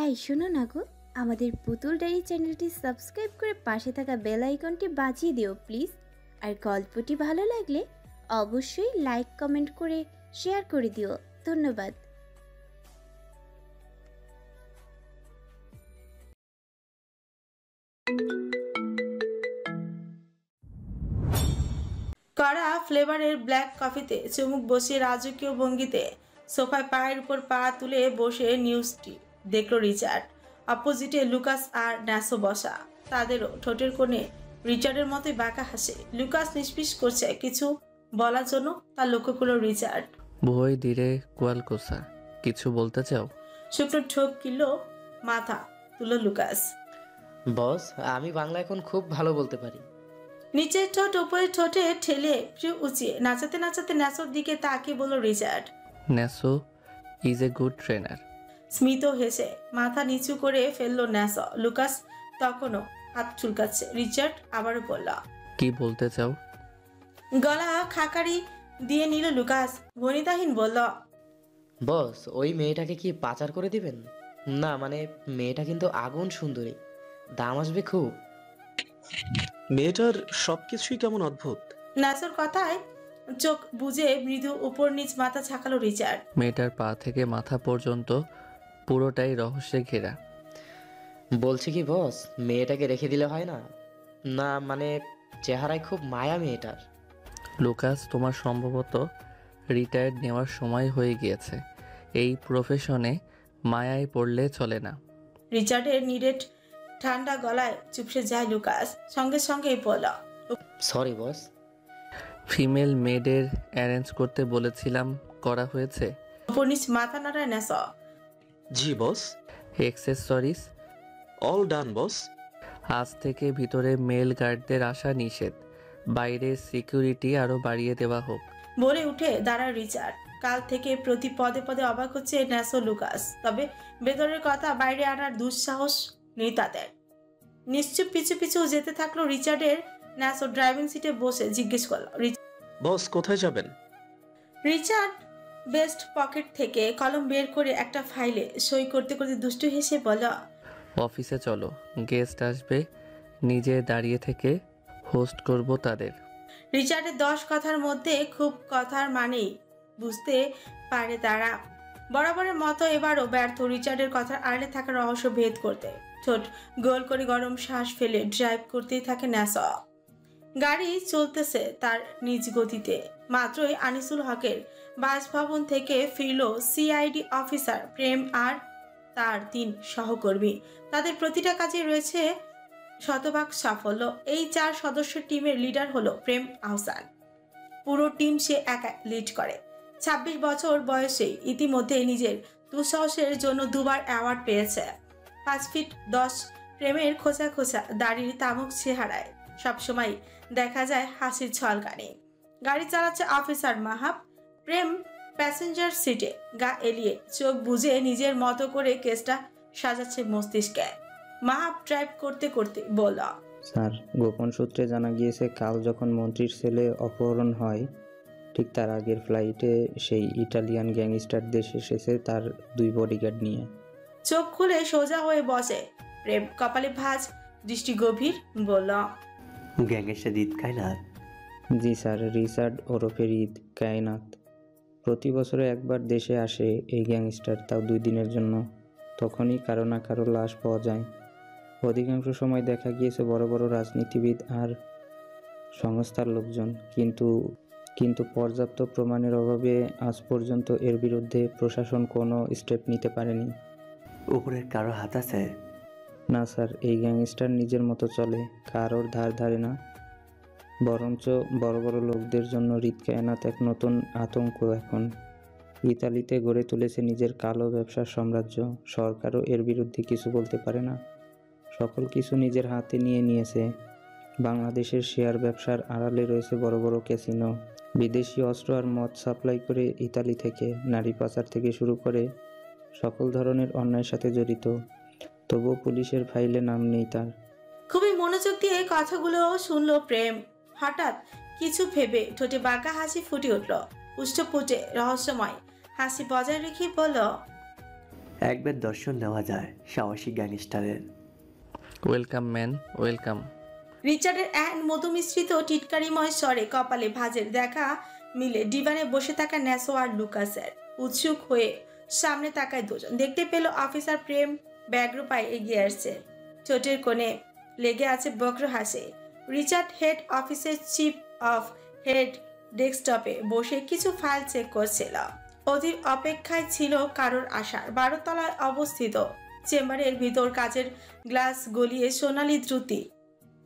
এই শোনো না গো, আমাদের পুতুল ডায়েরি চ্যানেলটি সাবস্ক্রাইব করে পাশে থাকা বেল আইকনটি বাজিয়ে দিও প্লিজ। আর গল্পটি ভালো লাগলে অবশ্যই লাইক কমেন্ট করে শেয়ার করে দিও। ধন্যবাদ। কড়া ফ্লেভারের ব্ল্যাক কফিতে চুমুক বসিয়ে রাজকীয় ভঙ্গিতে সোফায় পায়ের উপর পা তুলে বসে নিউজটি দেখল রিচার্ড। অপোজিটে লুকাস আর ন্যাসো বসা, তাদেরও ঠোঁটের কোণে রিচার্ডের মতোই বাঁকা হাসে। লুকাস নিষ্পিস করছে কিছু বলার জন্য, তার লক্ষ্য করল রিচার্ড। বই ধীরে কোয়ালকোসা, কিছু বলতে চাও? শুকনো ঠোক কিল, মাথা তুলো লুকাস। বস, আমি বাংলা এখন খুব ভালো বলতে পারি। নিচের ঠোঁট উপরের ঠোঁটে ঠেলে প্রিয় উঁচিয়ে নাচাতে নাচাতে ন্যাসোর দিকে তাকিয়ে বলল Richard. Nasso is a good trainer. স্মিত হেসে মাথা নিচু করে ফেললো ন্যাসো। লুকাস তখনও হাত চুলকাচ্ছে। রিচার্ড আবারও বলল, কি বলতে চাও? গলা খাকারি দিয়ে নিল লুকাস। ভনিতাহীন বলল, বস, ওই মেয়েটাকে কি পাচার করে দিবেন? না মানে, মেয়েটা কিন্তু আগুন সুন্দরী, দাম আসবে খুব। মেয়েটার সবকিছুই কেমন অদ্ভুত। ন্যাসোর কথায় চোখ বুজে মৃদু উপর নিচ মাথা ছাকালো রিচার্ড। মেয়েটার পা থেকে মাথা পর্যন্ত পুরোটাই রহস্যে ঘেরা। বলছি কি বস, মেয়েটাকে রেখে দিলে হয় না? না মানে, চেহারায় খুব মায়া মেয়েটার। লুকাস, তোমার সম্ভবত রিটায়ার্ড নেওয়ার সময় হয়ে গিয়েছে। এই প্রফেশনে মায়ায় পড়লে চলে না। রিচার্ডের নিরেট ঠান্ডা গলায় চুপসে যায় লুকাস। সঙ্গে সঙ্গেই বলল, সরি বস। ফিমেল মেডের অ্যারেঞ্জ করতে বলেছিলাম, করা হয়েছে? উপর নিচ মাথা নাড়ায় ন্যাসো। জি বস। এক্সেসরিজ অল ডান বস। আজ থেকে ভিতরে মেল গার্ডদের আসা নিষেধ, বাইরে সিকিউরিটি আরও বাড়িয়ে দেওয়া হোক। বলে উঠে দাঁড়ায় রিচার্ড। কাল থেকে প্রতি পদে পদে অবাক হচ্ছে ন্যাসো লুকাস, তবে ভেতরের কথা বাইরে আনার দুঃসাহস নেই তাদের। নিশ্চুপ পিছু পিছু যেতে থাকলো রিচার্ডের। ন্যাসো ড্রাইভিং সিটে বসে জিজ্ঞেস করলো, বস কোথায় যাবেন? রিচার্ড বেস্ট পকেট থেকে কলম বের করে একটা ফাইলে সই করতে করতে দুষ্টু হেসে বলল, অফিসে চলো, গেস্ট আসবে, নিজে দাঁড়িয়ে থেকে হোস্ট করব তাদের। রিচার্ডের 10 কথার মধ্যে খুব কথার মানেই বুঝতে পারে তারা। বরাবরের মতো এবারও ব্যর্থ রিচার্ডের কথার আড়ালে থাকা রহস্য ভেদ করতে। ঠোঁট গোল করে গরম শ্বাস ফেলে ড্রাইভ করতেই থাকে ন্যাসো। গাড়ি চলতেছে তার নিজ গতিতে। মাত্রই আনিসুল হকের বাসভবন থেকে ফিরল সিআইডি অফিসার প্রেম আর তার 3 সহকর্মী। তাদের প্রতিটা কাজে রয়েছে শতভাগ সাফল্য। এই 4 সদস্যের টিমের লিডার হলো প্রেম আহসান। পুরো টিম সে একা লিড করে। 26 বছর বয়সে ইতিমধ্যে নিজের দুঃসাহসের জন্য 2বার অ্যাওয়ার্ড পেয়েছে। 5 ফিট 10 প্রেমের খোঁচা খোঁচা দাড়ির তামুক চেহারায় সবসময় দেখা যায় হাসির ঝলকানি। গাড়ি চালাচ্ছে অফিসার মাহাব। প্রেম প্যাসেঞ্জার সিটে গা এলিয়ে চোখ বুজে নিজের মতো করে কেসটা সাজাচ্ছে মস্তিষ্কে। মাহাব ড্রাইভ করতে করতে বলল, স্যার, গোপন সূত্রে জানা গিয়েছে কাল যখন মন্ত্রীর ছেলে অপহরণ হয় ঠিক তার আগের ফ্লাইটে সেই ইটালিয়ান গ্যাংস্টার দেশে এসেছে তার 2 বডিগার্ড নিয়ে। চোখ খুলে সোজা হয়ে বসে প্রেম, কপালে ভাঁজ, দৃষ্টি গভীর, বলল, গ্যাংস্টার ঈদ কায়নাত? জি স্যার, রিচার্ড ওরফে ঈদ কায়নাত। প্রতি বছরে একবার দেশে আসে এই গ্যাংস্টার, তাও 2 দিনের জন্য। তখনই কারো না কারো লাশ পাওয়া যায়। অধিকাংশ সময় দেখা গিয়েছে বড় বড় রাজনীতিবিদ আর সংস্থার লোকজন, কিন্তু পর্যাপ্ত প্রমাণের অভাবে আজ পর্যন্ত এর বিরুদ্ধে প্রশাসন কোনো স্টেপ নিতে পারেনি। উপরের কারো হাত আছে? না স্যার, এই গ্যাংস্টার নিজের মতো চলে, কারোর ধার ধারে না। বরঞ্চ বড় বড় লোকদের জন্য হৃদ কায়নাত এক নতুন আতঙ্ক। এখন ইতালিতে গড়ে তুলেছে নিজের কালো ব্যবসার সাম্রাজ্য। সরকারও এর বিরুদ্ধে কিছু বলতে পারে না। সকল কিছু নিজের হাতে নিয়ে নিয়েছে। বাংলাদেশের শেয়ার ব্যবসার আড়ালে রয়েছে বড় বড় ক্যাসিনো। বিদেশি অস্ত্র আর মদ সাপ্লাই করে ইতালি থেকে। নারী পাচার থেকে শুরু করে সকল ধরনের অন্যায়ের সাথে জড়িত। তবুও পুলিশের ফাইলে নাম নেই তার। খুবই মনোযোগ দিয়ে কথাগুলো শুনলো প্রেম। হঠাৎ কিছু ভেবে ঠোঁটে বাঁকা হাসি ফুটে উঠল। উষ্ঠপুটে রহস্যময় হাসি বজায় রেখে বলল, একবার দর্শন নেওয়া যায় সাহসী গ্যাংস্টারের। Welcome man, welcome. রিচার্ডের মধুমিশ্রিত টিটকারিময় স্বরে কপালে ভাঁজের দেখা মিলে ডিভানে বসে থাকা ন্যাসো আর লুকাসের। উৎসুক হয়ে সামনে তাকায় দুজন, দেখতে পেল অফিসার প্রেম ব্যাগ্র পায়ে এগিয়ে আসছে। ঠোঁটের কোণে লেগে আছে বক্র হাসি। রিচার্ড হেড অফিসের চিফ অফ হেড ডেস্কটপে বসে কিছু ফাইল চেক করছিল। অধীর অপেক্ষায় ছিল কারোর আসার। 12 তলায় অবস্থিত চেম্বারের ভিতর কাচের গ্লাস গলিয়ে সোনালি দ্রুতি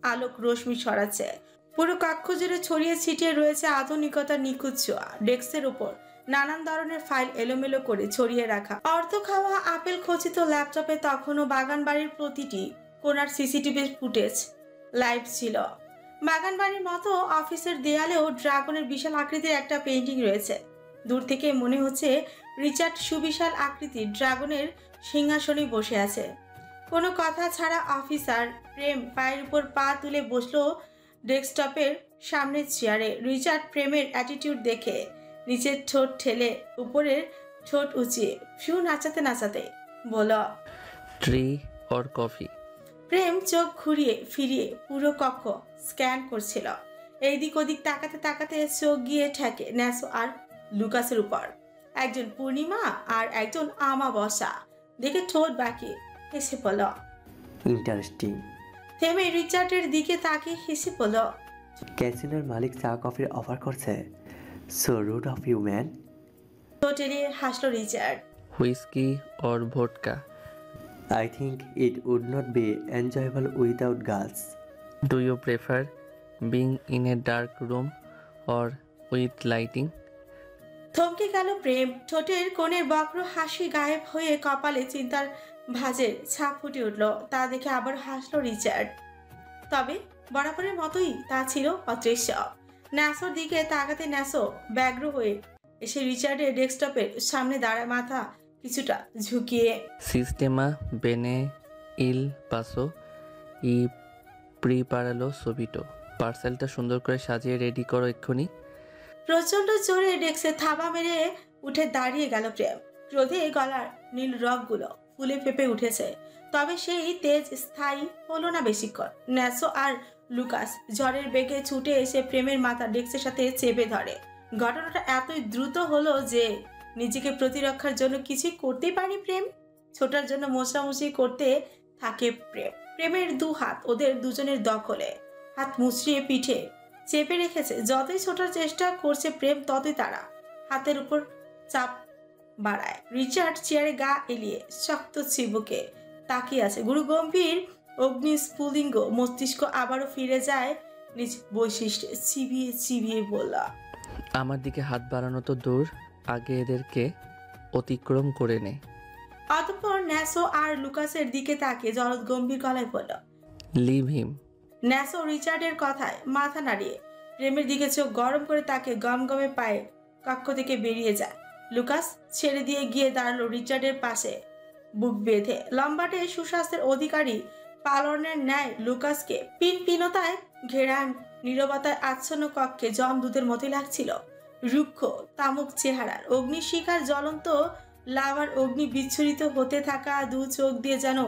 আলোক রশ্মি ছড়াচ্ছে। পুরো কক্ষ জুড়ে ছড়িয়ে ছিটিয়ে রয়েছে আধুনিকতার নিখুঁত ছোঁয়া। ডেস্কের উপর নানান ধরনের ফাইল এলোমেলো করে ছড়িয়ে রাখা। অর্ধ খাওয়া আপেল খচিত ল্যাপটপে তখনও বাগানবাড়ির প্রতিটি কোণার সিসিটিভি ফুটেজ লাইভ ছিল। বাগানবাড়ির মতো অফিসের দেয়ালেও ড্রাগনের বিশাল আকৃতির একটা পেইন্টিং রয়েছে। দূর থেকে মনে হচ্ছে রিচার্ড সুবিশাল আকৃতির ড্রাগনের সিংহাসনে বসে আছে। কোনো কথা ছাড়া অফিসার প্রেম পায়ের উপর পা তুলে বসলো ডেস্কটপের সামনের চেয়ারে। রিচার্ড প্রেমের অ্যাটিটিউড দেখে নিচের ঠোঁট ঠেলে উপরের ঠোঁট উঁচিয়ে ফিউ নাচাতে নাচাতে বলল, ট্রি অর কফি? প্রেম চোখ ঘুরিয়ে ফিরিয়ে পুরো কক্ষ স্ক্যান করছিল। এইদিক ওদিক তাকাতে তাকাতে চোখ গিয়ে ঠেকে ন্যাসো আর লুকাসের উপর। একজন পূর্ণিমা আর একজন আমাবস্যা দেখে ঠোঁট বাঁকিয়ে হেসে বলল, ইন্টারেস্টিং। থেমে রিচার্ডের দিকে তাকিয়ে হেসে বলল, ক্যাসিনোর মালিক চা কফির অফার করছে। So rude of you man. ঠোঁট এড়িয়ে হাসলো Richard. Whisky or vodka? I think it would not be enjoyable without girls. Do you prefer being in a dark room or with lighting? থমকে গেল প্রেম। ঠোঁটের কোণের বক্র হাসি গায়েব হয়ে কপালে চিন্তার ভাঁজের ছাপ ফুটে উঠল। তা দেখে আবার হাসলো রিচার্ড। তবে বরাবরের মতোই তা ছিল অদৃশ্য। ন্যাসোর দিকে তাকাতে ন্যাসো ব্যগ্র হয়ে এসে রিচার্ডের ডেস্কটপের সামনে দাঁড়ায়, মাথা কিছুটা ঝুঁকিয়ে। সিস্টেমা বেনে ইল পাসো ই প্রিপারালো সবিটো। পার্সেলটা সুন্দর করে সাজিয়ে রেডি করো এক্ষুনি। প্রচন্ড জোরে ডেস্কে থাবা মেরে উঠে দাঁড়িয়ে গেল প্রেম। ক্রোধে গলার নীল রগগুলো ফুলে ফেপে উঠেছে। তবে সেই তেজ স্থায়ী হলো না বেশিক্ষণ। ন্যাসো আর লুকাস ঝড়ের বেগে ছুটে এসে প্রেমের মাথা ডেস্কের সাথে চেপে ধরে। ঘটনাটা এতই দ্রুত হলো যে নিজেকে প্রতিরক্ষার জন্য কিছুই করতেই পারেনি প্রেম। ছোটার জন্য মোছামুছি করতে থাকে প্রেম। প্রেমের দু হাত ওদের দুজনের দখলে, হাত মুচড়িয়ে পিঠে চেপে রেখেছে। যতই ছোটার চেষ্টা করছে প্রেম, ততই তারা হাতের উপর চাপ বাড়ায়। রিচার্ড চেয়ারে গা এলিয়ে শক্ত চিবুকে তাকিয়ে আছে। গুরু গম্ভীর অগ্নিস্ফুলিঙ্গ মস্তিষ্ক আবারও ফিরে যায় নিজ বৈশিষ্ট্যে। চিবিয়ে চিবিয়ে বলল, আমার দিকে হাত বাড়ানো তো দূর, আগে এদেরকে অতিক্রম করে নে। অতঃপর ন্যাসো আর লুকাসের দিকে তাকিয়ে জলদ গম্ভীর গলায় বলল, লিভ হিম। ন্যাসো রিচার্ডের কথায় মাথা নাড়িয়ে প্রেমের দিকে চোখ গরম করে তাকে গমগমে পায়ে কক্ষ থেকে বেরিয়ে যায়। লুকাস ছেড়ে দিয়ে গিয়ে দাঁড়ালো রিচার্ডের পাশে বুক বেঁধে। লম্বাটে সুস্বাস্থ্যের অধিকারী পালনের ন্যায় লুকাসকে পিনপিনতায় ঘেরা নীরবতায় আচ্ছন্ন কক্ষে জম দুধের মতোই লাগছিল। রুক্ষ তামুক চেহারার অগ্নিশিখার জ্বলন্ত লাভার অগ্নি বিচ্ছুরিত হতে থাকা দু চোখ দিয়ে যেন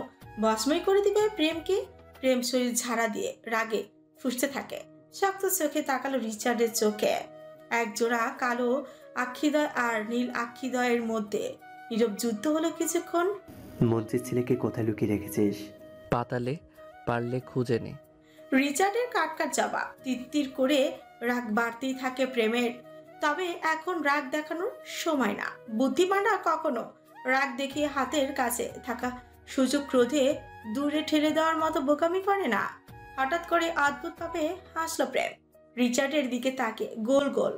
ভস্মই করে দিবে প্রেমকে। প্রেম শরীর ঝাড়া দিয়ে রাগে ফুঁসতে থাকে। শক্ত চোখে তাকালো রিচার্ডের চোখে। এক জোড়া কালো আক্ষিদয় আর নীল আক্ষিদয়ের মধ্যে নীরব যুদ্ধ হলো কিছুক্ষণ। মন্ত্রীর ছেলেকে কোথায় লুকিয়ে রেখেছিস? পাতালে, পারলে খুঁজে নে। রিচার্ডের কাটকাট জবাব। তিত্তির করে রাগ বাড়তেই থাকে প্রেমের। তবে এখন রাগ দেখানোর সময় না। বুদ্ধিমানরা কখনো রাগ দেখিয়ে হাতের কাছে থাকা সুযোগ ক্রোধে দূরে ঠেলে দেওয়ার মতো বোকামি করে না। হঠাৎ করে অদ্ভুতভাবে হাসলো প্রেম। রিচার্ডের দিকে তাকে গোল গোল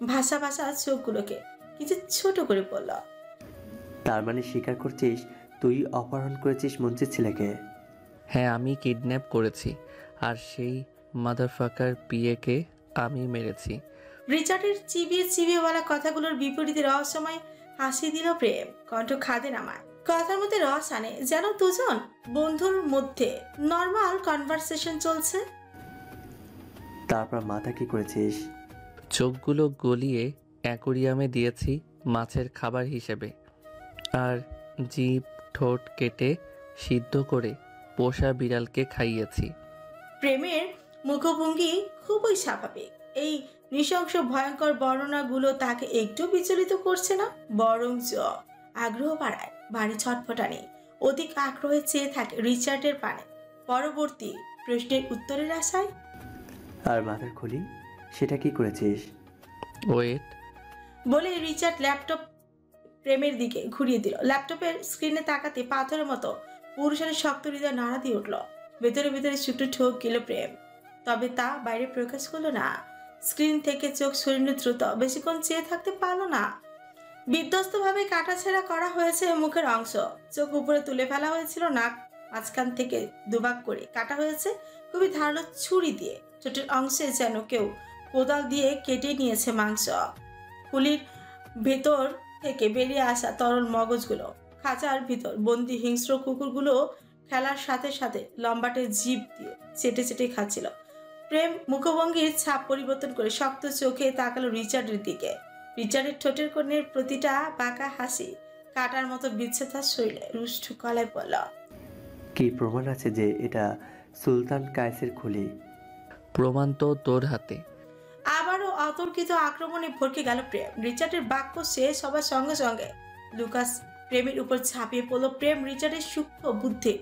ভাসা ভাসা চোখগুলোকে কিছু ছোট করে বলল, তার মানে স্বীকার করছিস তুই অপহরণ করেছিস মন্ত্রীর ছেলেকে? হ্যাঁ, আমি কিডন্যাপ করেছি, আর সেই মাদারফাকার পিএকে আমি মেরেছি। রিচার্ডের চিবিয়ে চিবিয়ে বলা কথাগুলোর বিপরীতে রহস্যময় হাসি দিল প্রেম। কণ্ঠ খাদে নামায়, কথার মধ্যে রস আনে, যেন দুজন বন্ধুর মধ্যে নর্মাল কনভারসেশন চলছে। তারপর মাথা কি করেছিস? চোখগুলো গলিয়ে অ্যাকোরিয়ামে দিয়েছি মাছের খাবার হিসেবে। আর জিভ ঠোঁট কেটে সিদ্ধ করে পোষা বিড়ালকে খাইয়েছি। প্রেমের মুখভঙ্গি খুবই স্বাভাবিক। এই নৃশংস ভয়ঙ্কর বর্ণনাগুলো তাকে একটু বিচলিত করছে না, বরঞ্চ আগ্রহ বাড়ায়। ভারী ছটফটানি, অধিক আগ্রহে চেয়ে থাকে রিচার্ডের পানে পরবর্তী প্রশ্নের উত্তরের আশায়। আর মাথার খুলি সেটা কি করেছিস? ওয়েট। বলে রিচার্ড ল্যাপটপ প্রেমের দিকে ঘুরিয়ে দিল। ল্যাপটপের স্ক্রিনে তাকাতে পাথরের মতো পুরুষের শক্ত হৃদয় নাড়া দিয়ে উঠল। ভেতরে ভেতরে ছুটে ঠোক গেল প্রেম, তবে তা বাইরে প্রকাশ করলো না। স্ক্রিন থেকে চোখ সরিয়ে দ্রুত, বেশিক্ষণ চেয়ে থাকতে পারলো না। বিধ্বস্তভাবে কাটাছেঁড়া করা হয়েছে মুখের অংশ, চোখ উপরে তুলে ফেলা হয়েছিল, নাক মাঝখান থেকে দুভাগ করে কাটা হয়েছে খুবই ধারালো ছুরি দিয়ে। ঠোঁটের অংশে যেন কেউ কোদাল দিয়ে কেটে নিয়েছে মাংস। কুলির ভেতর থেকে বেরিয়ে আসা তরল মগজগুলো খাঁচার ভিতর বন্দি হিংস্র কুকুরগুলো খেলার সাথে সাথে লম্বাটে জিভ দিয়ে চেটে চেটে খাচ্ছিল। প্রেম মুখভঙ্গির ছাপ পরিবর্তন করে শক্ত চোখে তাকালো রিচার্ডের দিকে। রিচার্ডের ঠোঁটের কোণের প্রতিটা বাঁকা হাসি কাটার মতো বিচ্ছে তার শরীরে রুষ্ট গলায় পড়ল। কি প্রমাণ আছে যে এটা সুলতান কায়েসের খুলি? প্রমাণ তো তোর হাতে। আবারও অতর্কিত আক্রমণে ভরকে গেল প্রেম। রিচার্ডের বাক্য শেষ হবার সঙ্গে সঙ্গে লুকাস প্রেমের উপর ঝাঁপিয়ে পড়ল। প্রেম রিচার্ডের সূক্ষ্ম বুদ্ধি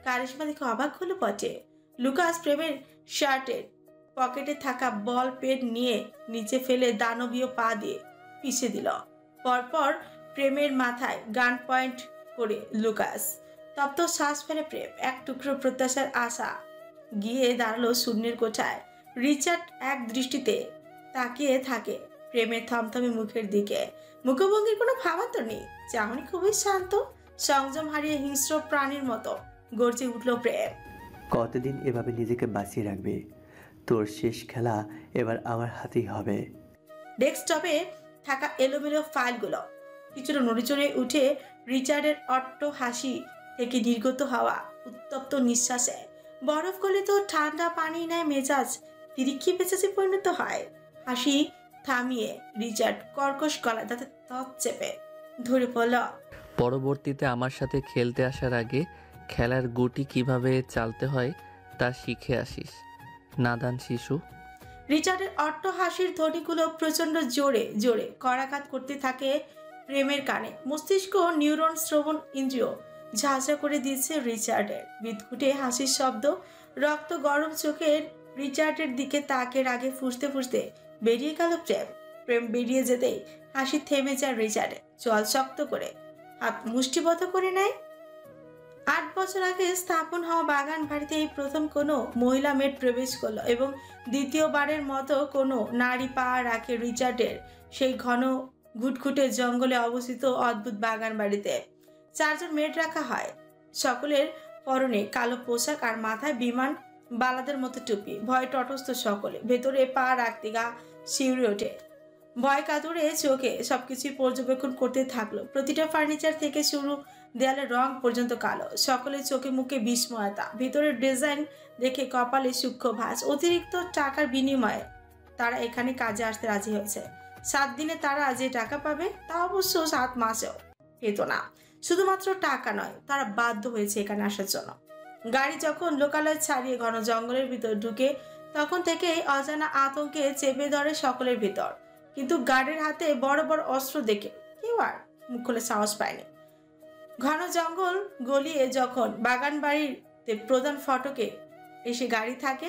কারিশমা দেখে অবাক হলো বটে। লুকাস প্রেমের শার্টের পকেটে থাকা বল পেন নিয়ে নিচে ফেলে দানবীয় পা দিয়ে পিষে দিল। পরপর প্রেমের মাথায় গান পয়েন্ট করে লুকাস। তপ্ত শ্বাস ফেলে প্রেম, এক টুকরো প্রত্যাশার আশা গিয়ে দাঁড়ালো শূন্যের কোঠায়। রিচার্ড এক দৃষ্টিতে তাকিয়ে থাকে প্রেমের থমথমে মুখের দিকে। মুখভঙ্গির কোনো ভাবান্তর নেই, চাহনি খুবই শান্ত। সংযম হারিয়ে হিংস্র প্রাণীর মতো গর্জে উঠল প্রেম। কতদিন এভাবে নিজেকে বাঁচিয়ে রাখবে? তোর শেষ খেলা এবার আমার হাতেই হবে। ডেস্কটপে থাকা এলোমেলো ফাইলগুলো কিছুটা নড়িচড়ে উঠে রিচার্ডের অট্ট হাসি থেকে নির্গত হওয়া উত্তপ্ত নিঃশ্বাসে বরফ গলিত ঠান্ডা পানি নেয় মেজাজ তিরিক্ষি মেজাজে পরিণত হয়। হাসি থামিয়ে রিচার্ড কর্কশ গলায় তাতে তৎ চেপে ধরে পড়ল। পরবর্তীতে আমার সাথে খেলতে আসার আগে খেলার গুটি কিভাবে চালতে হয় তা শিখে আসিস, নাদান শিশু। রিচার্ডের অট্ট হাসির ধ্বনিগুলো প্রচন্ড জোরে জোরে করাঘাত করতে থাকে প্রেমের কানে। মস্তিষ্ক নিউরন শ্রবণ ইন্দ্রিয় ঝাঁঝা করে দিয়েছে রিচার্ডের। বিদঘুটে হাসির শব্দ রক্ত গরম চোখের রিচার্ডের দিকে তাকের আগে ফুসতে ফুসতে বেরিয়ে গেল প্রেম। প্রেম বেরিয়ে যেতেই হাসি থেমে যায় রিচার্ডের। চল শক্ত করে হাত মুষ্টিবদ্ধ করে নেয়। 8 বছর আগে স্থাপন হওয়া বাগান বাড়িতে এই প্রথম কোনো মহিলা মেড প্রবেশ করলো এবং দ্বিতীয়বারের মতো কোনো নারী পা রাখে রিচার্ডের সেই ঘন ঘুটঘুটে জঙ্গলে অবস্থিত অদ্ভুত বাগান বাড়িতে। 4 জন মেড রাখা হয়, সকলের পরনে কালো পোশাক আর মাথায় বিমান বালাদের মতো টুপি। ভয় তটস্থ সকলে, ভেতরে পা রাখতে গা শিউরে ওঠে। ভয় কাতুরে চোখে সবকিছুই পর্যবেক্ষণ করতে থাকলো। প্রতিটা ফার্নিচার থেকে শুরু দেয়ালের রং পর্যন্ত কালো। সকলের চোখে মুখে বিস্ময়তা, ভিতরের ডিজাইন দেখে কপালে সূক্ষ্ম ভাঁজ। অতিরিক্ত টাকার বিনিময়ে তারা এখানে কাজে আসতে রাজি হয়েছে। 7 দিনে তারা যে টাকা পাবে তা অবশ্য 7 মাসেও পেত না। শুধুমাত্র টাকা নয়, তারা বাধ্য হয়েছে এখানে আসার জন্য। গাড়ি যখন লোকালয় ছাড়িয়ে ঘন জঙ্গলের ভিতর ঢুকে তখন থেকেই অজানা আতঙ্কে চেপে ধরে সকলের ভিতর। কিন্তু গার্ডের হাতে বড় বড় অস্ত্র দেখে কেউ আর মুখ খুলে সাহস পায়নি। ঘন জঙ্গল গলিয়ে যখন বাগান বাড়িতে প্রধান ফটকে এসে গাড়ি থাকে,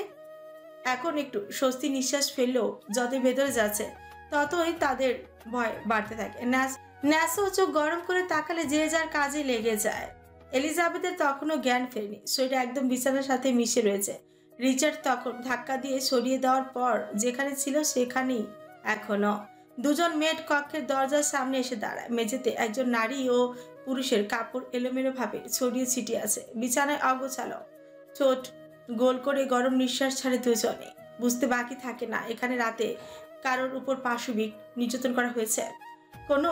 এখন একটু স্বস্তি নিঃশ্বাস ফেললেও যত ভেতরে যাচ্ছে ততই তাদের ভয় বাড়তে থাকে। ন্যাসো চোখ গরম করে তাকালে যে যার কাজে লেগে যায়। এলিজাবেথের তখনও জ্ঞান ফেরেনি, শরীরটা একদম বিছানার সাথে মিশে রয়েছে। রিচার্ড তখন ধাক্কা দিয়ে সরিয়ে দেওয়ার পর যেখানে ছিল সেখানেই এখনো। 2 জন মেড কক্ষের দরজার সামনে এসে দাঁড়ায়। মেঝেতে একজন নারী ও পুরুষের কাপড় এলোমেলো ভাবে ছড়িয়ে ছিটিয়ে আছে। বিছানায় অগোছালো, ঠোঁট গোল করে গরম নিঃশ্বাস ছাড়ে দুজনে। বুঝতে বাকি থাকে না এখানে রাতে কারোর উপর পাশবিক নির্যাতন করা হয়েছে। কোনো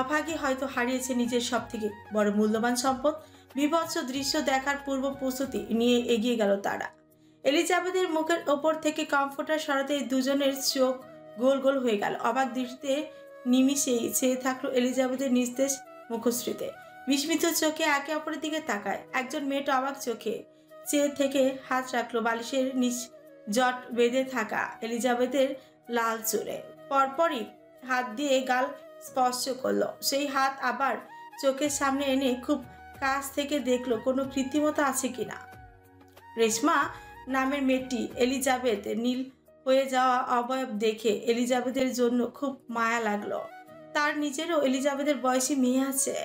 অভাগী হয়তো হারিয়েছে নিজের সব থেকে বড় মূল্যবান সম্পদ। বিভৎস দৃশ্য দেখার পূর্ব প্রস্তুতি নিয়ে এগিয়ে গেল তারা। এলিজাবেথের মুখের ওপর থেকে কমফোর্টার সরাতে দুজনের চোখ গোল গোল হয়ে গেল। অবাক দৃষ্টিতে নিমিষেই চেয়ে থাকলো এলিজাবেথের নিস্তেজ মুখশ্রীতে। বিস্মিত চোখে একে অপরের দিকে তাকায়। একজন মেয়েটা অবাক চোখে চেয়ে থেকে হাত রাখলো বালিশের নিচ জট বেঁধে থাকা এলিজাবেথের লাল চুলে। পরপরই হাত দিয়ে গাল স্পর্শ করলো। সেই হাত আবার চোখের সামনে এনে খুব কাছ থেকে দেখলো কোনো কৃত্রিমতা আছে কিনা। রেশমা নামের মেয়েটি এলিজাবেথ নীল হয়ে যাওয়া অবয়ব দেখে এলিজাবেথের জন্য খুব মায়া লাগলো। তার নিজেরও এলিজাবেথের বয়সী মেয়ে আছে।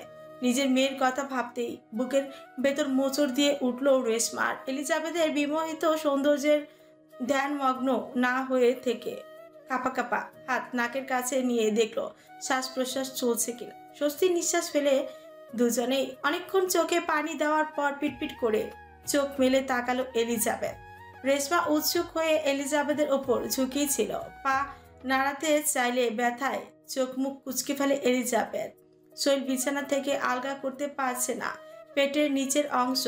নিজের মেয়ের কথা ভাবতেই বুকের ভেতর মোচড় দিয়ে উঠল রেশমার। এলিজাবেথের বিমোহিত সৌন্দর্যের ধ্যানমগ্ন না হয়ে থেকে কাপা কাপা হাত নাকের কাছে নিয়ে দেখলো শ্বাস প্রশ্বাস চলছে কিনা। স্বস্তির নিঃশ্বাস ফেলে দুজনেই অনেকক্ষণ চোখে পানি দেওয়ার পর পিটপিট করে চোখ মেলে তাকালো এলিজাবেথ। রেশমা উৎসুক হয়ে এলিজাবেথের ওপর ঝুঁকিয়েছিল। পা নাড়াতে চাইলে ব্যথায় চোখ মুখ কুচকে ফেলে এলিজাবেথ। শরীর বিছানা থেকে আলগা করতে পারছে না। পেটের নিচের অংশ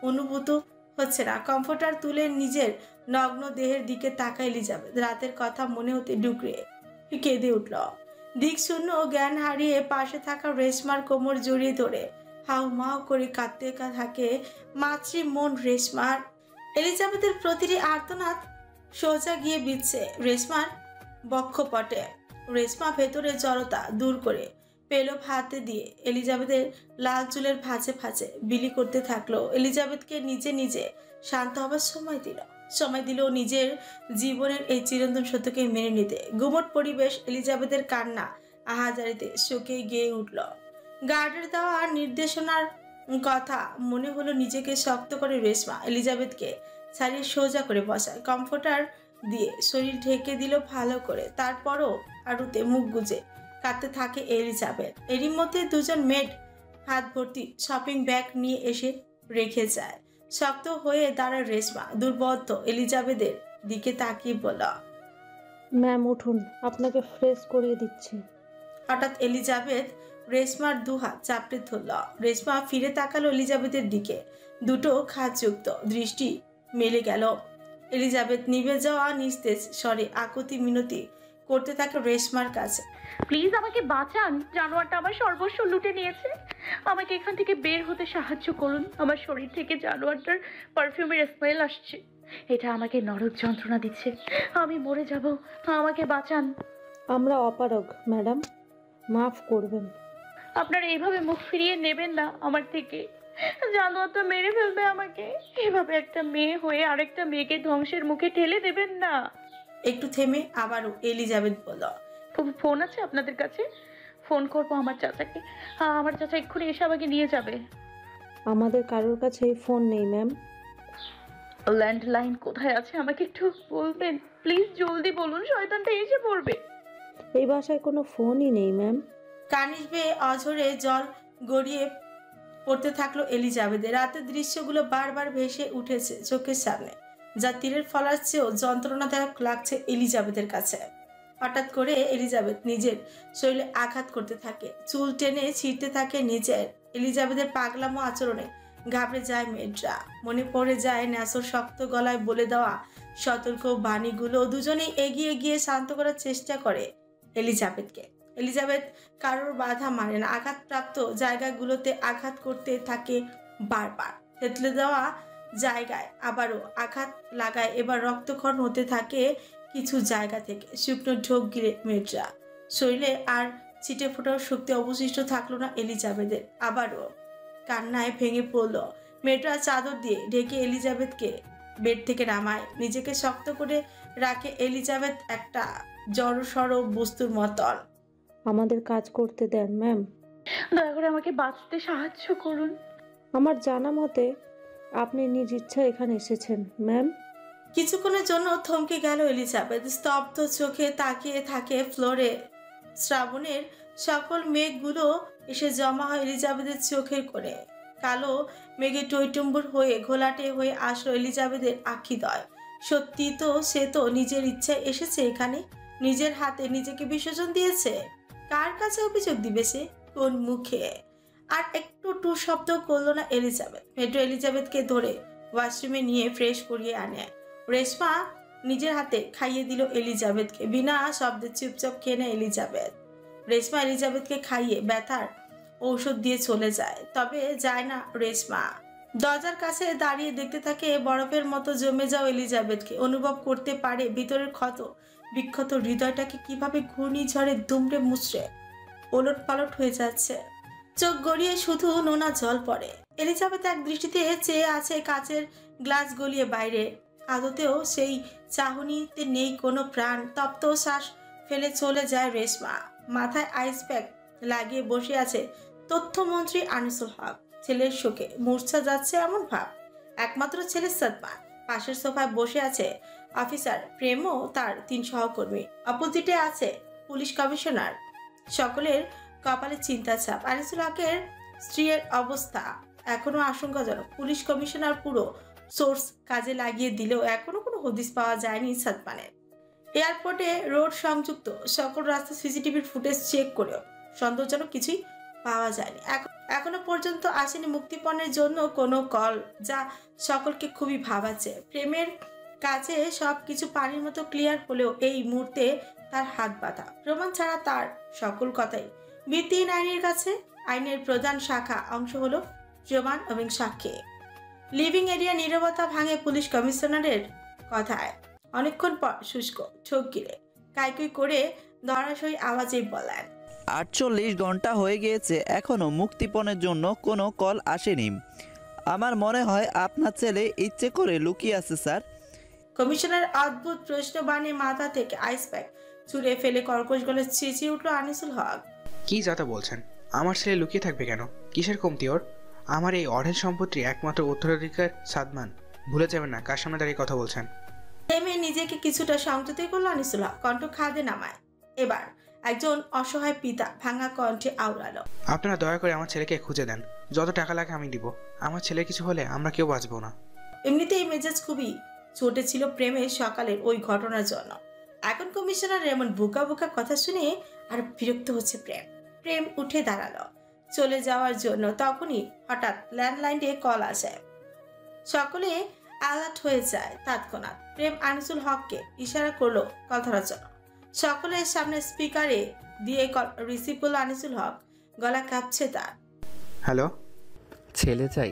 অনুভূত হচ্ছে না। কমফোর্টার তুলে নিজের নগ্ন দেহের দিকে তাকায় এলিজাবেথ। রাতের কথা মনে হতে ডুকরে কেঁদে উঠল। দিক শূন্য জ্ঞান হারিয়ে পাশে থাকা রেশমার কোমর জড়িয়ে ধরে হাউ মাউ করে কাঁদতে থাকে মাতৃ মন রেশমার। এলিজাবেথের প্রতিটি আর্তনাদ সোজা গিয়ে বিচ্ছে রেশমার বক্ষপটে। রেশমা ভেতরে জড়তা দূর করে পেলো হাতে দিয়ে এলিজাবেথের লাল চুলের ভাঁজে ভাঁজে বিলি করতে থাকলো। এলিজাবেথকে নিজে নিজে শান্ত হবার সময় দিল নিজের জীবনের এই চিরন্তন সত্যকে মেনে নিতে। গুমট পরিবেশ এলিজাবেথের কান্না আহাজারিতে শোকে গেয়ে উঠল। গার্ডের দেওয়া নির্দেশনার কথা মনে হলো নিজেকে শক্ত করে রেশমা এলিজাবেথকে ছাড়িয়ে সোজা করে বসায়। কমফোর্টার দিয়ে শরীর ঢেকে দিল ভালো করে। তারপরও আড়ুতে মুখ গুজে কাঁদতে থাকে এলিজাবেথ। এরই মধ্যে দুজন মেড হাত ভর্তি শপিং ব্যাগ নিয়ে এসে রেখে যায়। শক্ত হয়ে দাঁড়ায় রেশমা দুর্বোধ্য এলিজাবেথের দিকে তাকিয়ে বলল, ম্যাম উঠুন, আপনাকে ফ্রেশ করিয়ে দিচ্ছি। হঠাৎ এলিজাবেথ রেশমার দুহাত চাপড়ে ধরল। রেশমা ফিরে তাকালো এলিজাবেথের দিকে। দুটো খাতযুক্ত দৃষ্টি মেলে গেল। এলিজাবেথ নিভে যাওয়া নিস্তেজ স্বরে আকুতি মিনতি করতে থাকে রেশমার কাছে, প্লিজ আমাকে বাঁচান, জানোয়ারটা আমার সর্বস্ব লুটে নিয়েছে। আমাকে এখান থেকে বের হতে সাহায্য করুন। আমার শরীর থেকে জানোয়ারটার পারফিউমের স্মেল আসছে। এটা আমাকে নরক যন্ত্রণা দিচ্ছে। আমি মরে যাব, আমাকে বাঁচান। আমরা অপারগ ম্যাডাম, মাফ করবেন। আপনারা এইভাবে মুখ ফিরিয়ে নেবেন না আমার থেকে। জানোয়ারটা মেরে ফেলবে আমাকে। এভাবে একটা মেয়ে হয়ে আরেকটা মেয়েকে ধ্বংসের মুখে ঠেলে দেবেন না। একটু থেমে আবারও এলিজাবেথ বলল, ফোন আছে আপনাদের কাছে? ফোন করবো আমার চাচাকে। আমার চাচা এক্ষুনি এসে আমাকে নিয়ে যাবে। আমাদের কারোর কাছে ফোন নেই ম্যাম। ল্যান্ডলাইন কোথায় আছে আমাকে একটু বলবেন প্লিজ? জলদি বলুন, শয়তানটা এসে পড়বে। এই বাসায় কোনো ফোনই নেই ম্যাম। কানিশ বেয়ে অঝরে জল গড়িয়ে পড়তে থাকলো এলিজাবেথের। রাতের দৃশ্যগুলো বারবার ভেসে উঠেছে চোখের সামনে, যা তীরের ফলার চেয়েও যন্ত্রণাদায়ক লাগছে এলিজাবেথের কাছে। হঠাৎ করে এলিজাবেথ নিজের শরীরে আঘাত করতে থাকে, চুল টেনে ছিঁড়তে থাকে নিজের। এলিজাবেথের পাগলামো আচরণে ঘাবড়ে যায় মেয়েটা। মনে পড়ে যায় ন্যাসর শক্ত গলায় বলে দেওয়া সতর্ক বাণীগুলো। দুজনেই এগিয়ে গিয়ে শান্ত করার চেষ্টা করে এলিজাবেথকে। এলিজাবেথ কারোর বাধা মানে না। আঘাতপ্রাপ্ত জায়গাগুলোতে আঘাত করতে থাকে বারবার। থেতলে দেওয়া জায়গায় আবারও আঘাত লাগায়। এবার রক্তক্ষরণ হতে থাকে কিছু জায়গা থেকে। শুকনো ঢোক গিলে মেয়েটা শরীরে আর ছিটে ফোটার শক্তি অবশিষ্ট থাকলো না এলিজাবেথের। আবারও কান্নায় ভেঙে পড়ল। মেয়েটা চাদর দিয়ে ঢেকে এলিজাবেথকে বেড থেকে নামায়। নিজেকে শক্ত করে রাখে এলিজাবেথ একটা জড়সড় বস্তুর মতন। আমাদের কাজ করতে দেন ম্যাম। দয়া করে আমাকে বাঁচতে সাহায্য করুন। আমার জানা মতে আপনি নিজ ইচ্ছা এখানে এসেছেন ম্যাম। কিছুক্ষণের জন্য থমকে গেল এলিজাবেথ। স্তব্ধ চোখে তাকিয়ে থাকে ফ্লোরে। শ্রাবণের সকল মেঘগুলো এসে জমা হয় এলিজাবেথের চোখের কোণে। কালো মেঘে টইটুম্বুর হয়ে ঘোলাটে হয়ে আসলো এলিজাবেথের আখিদয়। সত্যি তো সে তো নিজের ইচ্ছায় এসেছে এখানে, নিজের হাতে নিজেকে বিসর্জন দিয়েছে। কার কাছে অভিযোগ দিবে সে? কোন মুখে? আর একটু টু শব্দ করলো না এলিজাবেথ। মেট্রো এলিজাবেথকে ধরে ওয়াশরুমে নিয়ে ফ্রেশ করিয়ে আনে। রেশমা নিজের হাতে খাইয়ে দিল এলিজাবেথকে। বিনা শব্দে চুপচাপ খেয়ে নেয় এলিজাবেথ। রেশমা এলিজাবেথকে খাইয়ে ব্যথার ঔষধ দিয়ে চলে যায়, তবে যায় না রেশমা। দরজার কাছে দাঁড়িয়ে দেখতে থাকে বরফের মতো জমে যাও এলিজাবেথকে। অনুভব করতে পারে ভিতরের ক্ষত বিক্ষত হৃদয়টাকে কিভাবে ঘূর্ণিঝড়ে দুমড়ে মুচড়ে ওলট পালট হয়ে যাচ্ছে। চোখ গড়িয়ে শুধু নোনা জল পড়ে। এলিজাবেথ এক দৃষ্টিতে চেয়ে আছে কাচের গ্লাস গলিয়ে বাইরে। আদতেও সেই চাহনিতে নেই কোনো প্রাণ। তপ্ত শ্বাস ফেলে চলে যায় রেশমা। মাথায় আইস প্যাক লাগিয়ে বসে আছে তথ্যমন্ত্রী আনিসুল হক। ছেলের শোকে মূর্ছা যাচ্ছে এমন ভাব। একমাত্র ছেলে সাদমান। পাশের সোফায় বসে আছে অফিসার প্রেম ও তার 3 সহকর্মী। অপোজিটে আছে পুলিশ কমিশনার। সকলের কপালে চিন্তা ছাপ। আনিসুল হকের স্ত্রীর অবস্থা এখনো আশঙ্কাজনক। পুলিশ কমিশনার পুরো সোর্স কাজে লাগিয়ে দিলেও এখনো কোনো হদিস পাওয়া যায়নি সাদমানের। এয়ারপোর্টে রোড সংযুক্ত সকল রাস্তা সিসিটিভির ফুটেজ চেক করেও সন্দেহজনক কিছুই পাওয়া যায়নি। এখনো পর্যন্ত আসেনি মুক্তিপণের জন্য কোনো কল, যা সকলকে খুবই ভাবাচ্ছে। প্রেমের কাছে সবকিছু পানির মতো ক্লিয়ার হলেও এই মুহূর্তে তার হাত বাঁধা। প্রমাণ ছাড়া তার সকল কথাই ভিত্তিহীন আইনের কাছে। আইনের প্রধান শাখা অংশ হলো প্রমাণ এবং সাক্ষী। লিভিং এরিয়া নীরবতা ভাঙে পুলিশ কমিশনারের কথায়। অনেকক্ষণ পর শুষ্ক ঠোক গিলে কাইকুই করে ধরাশয়ী আওয়াজে বলেন, 48 ঘন্টা হয়ে গিয়েছে, এখনো মুক্তিপণের জন্য কোনো কল আসেনি। আমার মনে হয় আপনার ছেলে ইচ্ছে করে লুকিয়ে আছে স্যার। কমিশনার অদ্ভুত প্রশ্ন বানে মাথা থেকে আইস প্যাক ছুঁড়ে ফেলে কর্কশ গলে চেঁচিয়ে উঠল আনিসুল হক। কি যাতা বলছেন? আমার ছেলে লুকিয়ে থাকবে কেন? কিসের কমতি ওর? আমার এই অঢেল সম্পত্তির একমাত্র উত্তরাধিকার সাদমান। ভুলে যাবেন না কার সামনে দাঁড়িয়ে কথা বলছেন। থেমে নিজেকে কিছুটা সংযতই করল আনিসুল হক। কণ্ঠ খাদে নামায়। এবার একজন অসহায় পিতা ভাঙা কণ্ঠে আওড়ালো, আপনারা দয়া করে আমার ছেলেকে খুঁজে দেন। যত টাকা লাগে আমি দিব। আমার ছেলে কিছু হলে আমরা কেউ বাঁচবো না। এমনিতেই মেজাজ খুবই ছোটে ছিল প্রেমের সকালের ওই ঘটনার জন্য। এখন কমিশনার এমন বোকা বোকা কথা শুনে আর বিরক্ত হচ্ছে প্রেম উঠে দাঁড়ালো চলে যাওয়ার জন্য। তখনই হঠাৎ ল্যান্ডলাইনে কল আসে। সকলে অ্যালার্ট হয়ে যায় তৎক্ষণাৎ। প্রেম আনিসুল হককে ইশারা করলো কল ধরার জন্য। সকলের সামনে স্পিকারে দিয়ে কল রিসিভ করলো আনিসুল হক। গলা কাঁপছে তার। হ্যালো, ছেলে চাই।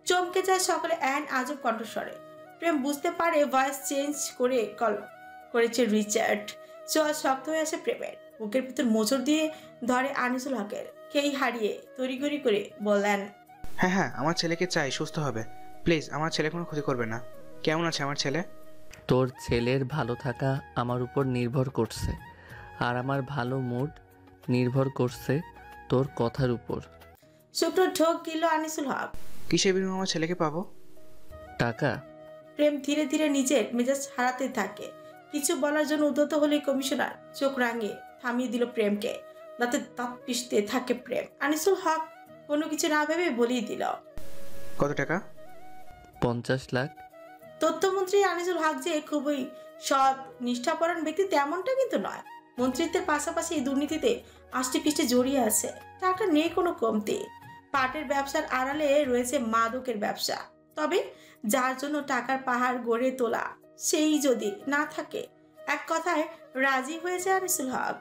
চমকে যায় সকলে এন আজব কণ্ঠস্বরে। প্রেম বুঝতে পারে ভয়েস চেঞ্জ করে কল করেছে রিচার্ড। চোয়া শক্ত হয়ে আসে প্রেমের। বুকের ভিতর মোচড় দিয়ে ধরে আনিসুল হকের। কেই হারিয়ে তড়িঘড়ি করে বললেন, হ্যাঁ আমার ছেলেকে চাই, সুস্থ হবে। প্লিজ আমার ছেলে কোনো ক্ষতি করবে না। কেমন আছে আমার ছেলে? তোর ছেলের ভালো থাকা আমার উপর নির্ভর করছে, আর আমার ভালো মুড নির্ভর করছে তোর কথার উপর। শুকনো ঢোক গিল আনিসুল হক। কিসের বিনিময়ে আমার ছেলেকে পাবো? টাকা। প্রেম ধীরে ধীরে নিজের মেজাজ হারাতে থাকে। কিছু বলার জন্য উদ্যত হলে কমিশনার চোখ রাঙিয়ে থামিয়ে দিল প্রেমকে। দাঁতে দাঁত পিষতে থাকে প্রেম। আনিসুল হক কোনো কিছু না ভেবে বলেই দিল, কত টাকা? 50 লাখ। তথ্যমন্ত্রী আনিসুল হক যে খুবই সৎ নিষ্ঠাপরায়ণ ব্যক্তি তেমনটা কিন্তু নয়। মন্ত্রিত্বের পাশাপাশি এই দুর্নীতিতে আষ্টে পিষ্টে জড়িয়ে আছে। টাকা নেই কোনো কমতি। পাটের ব্যবসার আড়ালে রয়েছে মাদকের ব্যবসা। তবে যার জন্য টাকার পাহাড় গড়ে তোলা, সেই যদি না থাকে, এক কথায় রাজি হয়েছে আনিসুল হক।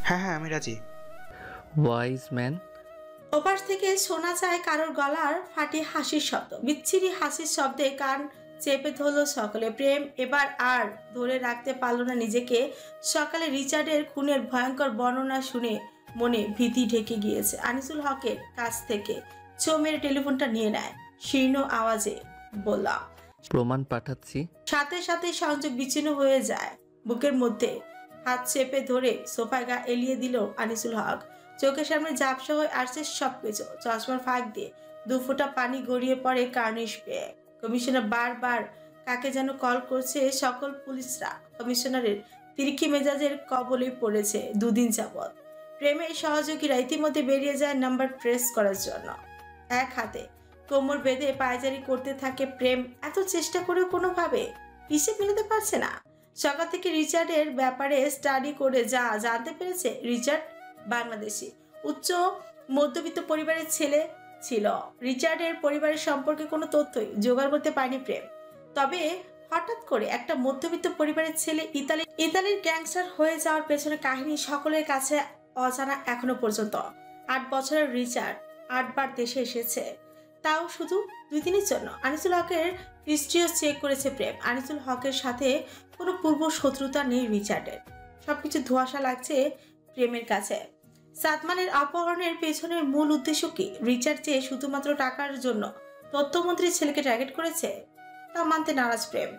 হ্যাঁ আমি রাজি। Wise man. ওপাশ থেকে শোনা যায় কারোর গলার ফাটি হাসির শব্দ। বিচ্ছিরি হাসির শব্দে কান চেপে ধরলো সকলে। প্রেম এবার আর ধরে রাখতে পারল না নিজেকে। সকালে রিচার্ডের খুনের ভয়ঙ্কর বর্ণনা শুনে মনে ভীতি ঢেকে গিয়েছে। আনিসুল হকের কাছ থেকে ছো মেরে টেলিফোনটা নিয়ে নেয়। শীর্ণ আওয়াজে বললাম, প্রমাণ পাঠাচ্ছি। সাথে সাথে সংযোগ বিচ্ছিন্ন হয়ে যায়। বুকের মধ্যে হাত চেপে ধরে সোফায় গা এলিয়ে দিল আনিসুল হক। চোখের সামনে ঝাপসা হয়ে আসছে সবকিছু। চশমার ফাঁক দিয়ে 2 ফোঁটা পানি গড়িয়ে পড়ে কার্নিশ পেয়ে। কমিশনার বারবার কাকে যেন কল করছে। সকল পুলিশরা কমিশনারের তিরিক্ষি মেজাজের কবলে পড়েছে 2 দিন যাবৎ। প্রেমের সহযোগীরা ইতিমধ্যে বেরিয়ে যায় নাম্বার ট্রেস করার জন্য। এক হাতে কোমর বেঁধে পায়চারি করতে থাকে প্রেম। এত চেষ্টা করেও কোনোভাবে হিসেব মিলাতে পারছে না। সকাল থেকে রিচার্ডের ব্যাপারে স্টাডি করে যা জানতে পেরেছে, রিচার্ড বাংলাদেশি উচ্চ মধ্যবিত্ত পরিবারের ছেলে ছিল। রিচার্ডের পরিবারের সম্পর্কে কোনো তথ্যই জোগাড় করতে পারেনি প্রেম। তবে হঠাৎ করে একটা মধ্যবিত্ত পরিবারের ছেলে ইতালির গ্যাংস্টার হয়ে যাওয়ার পেছনে কাহিনী সকলের কাছে অজানা এখনো পর্যন্ত। 8 বছরের রিচার্ড 8 বার দেশে এসেছে, তাও শুধু 2 দিনের জন্য। আনিসুল হকের হিস্ট্রিও চেক করেছে প্রেম। আনিসুল হকের সাথে কোনো পূর্ব শত্রুতা নেই রিচার্ডের। সবকিছু ধোঁয়াশা লাগছে প্রেমের কাছে। সাদমানের অপহরণের পেছনের মূল উদ্দেশ্য কি? রিচার্ড যে শুধুমাত্র টাকার জন্য তথ্যমন্ত্রীর ছেলেকে টার্গেট করেছে তা মানতে নারাজ প্রেম।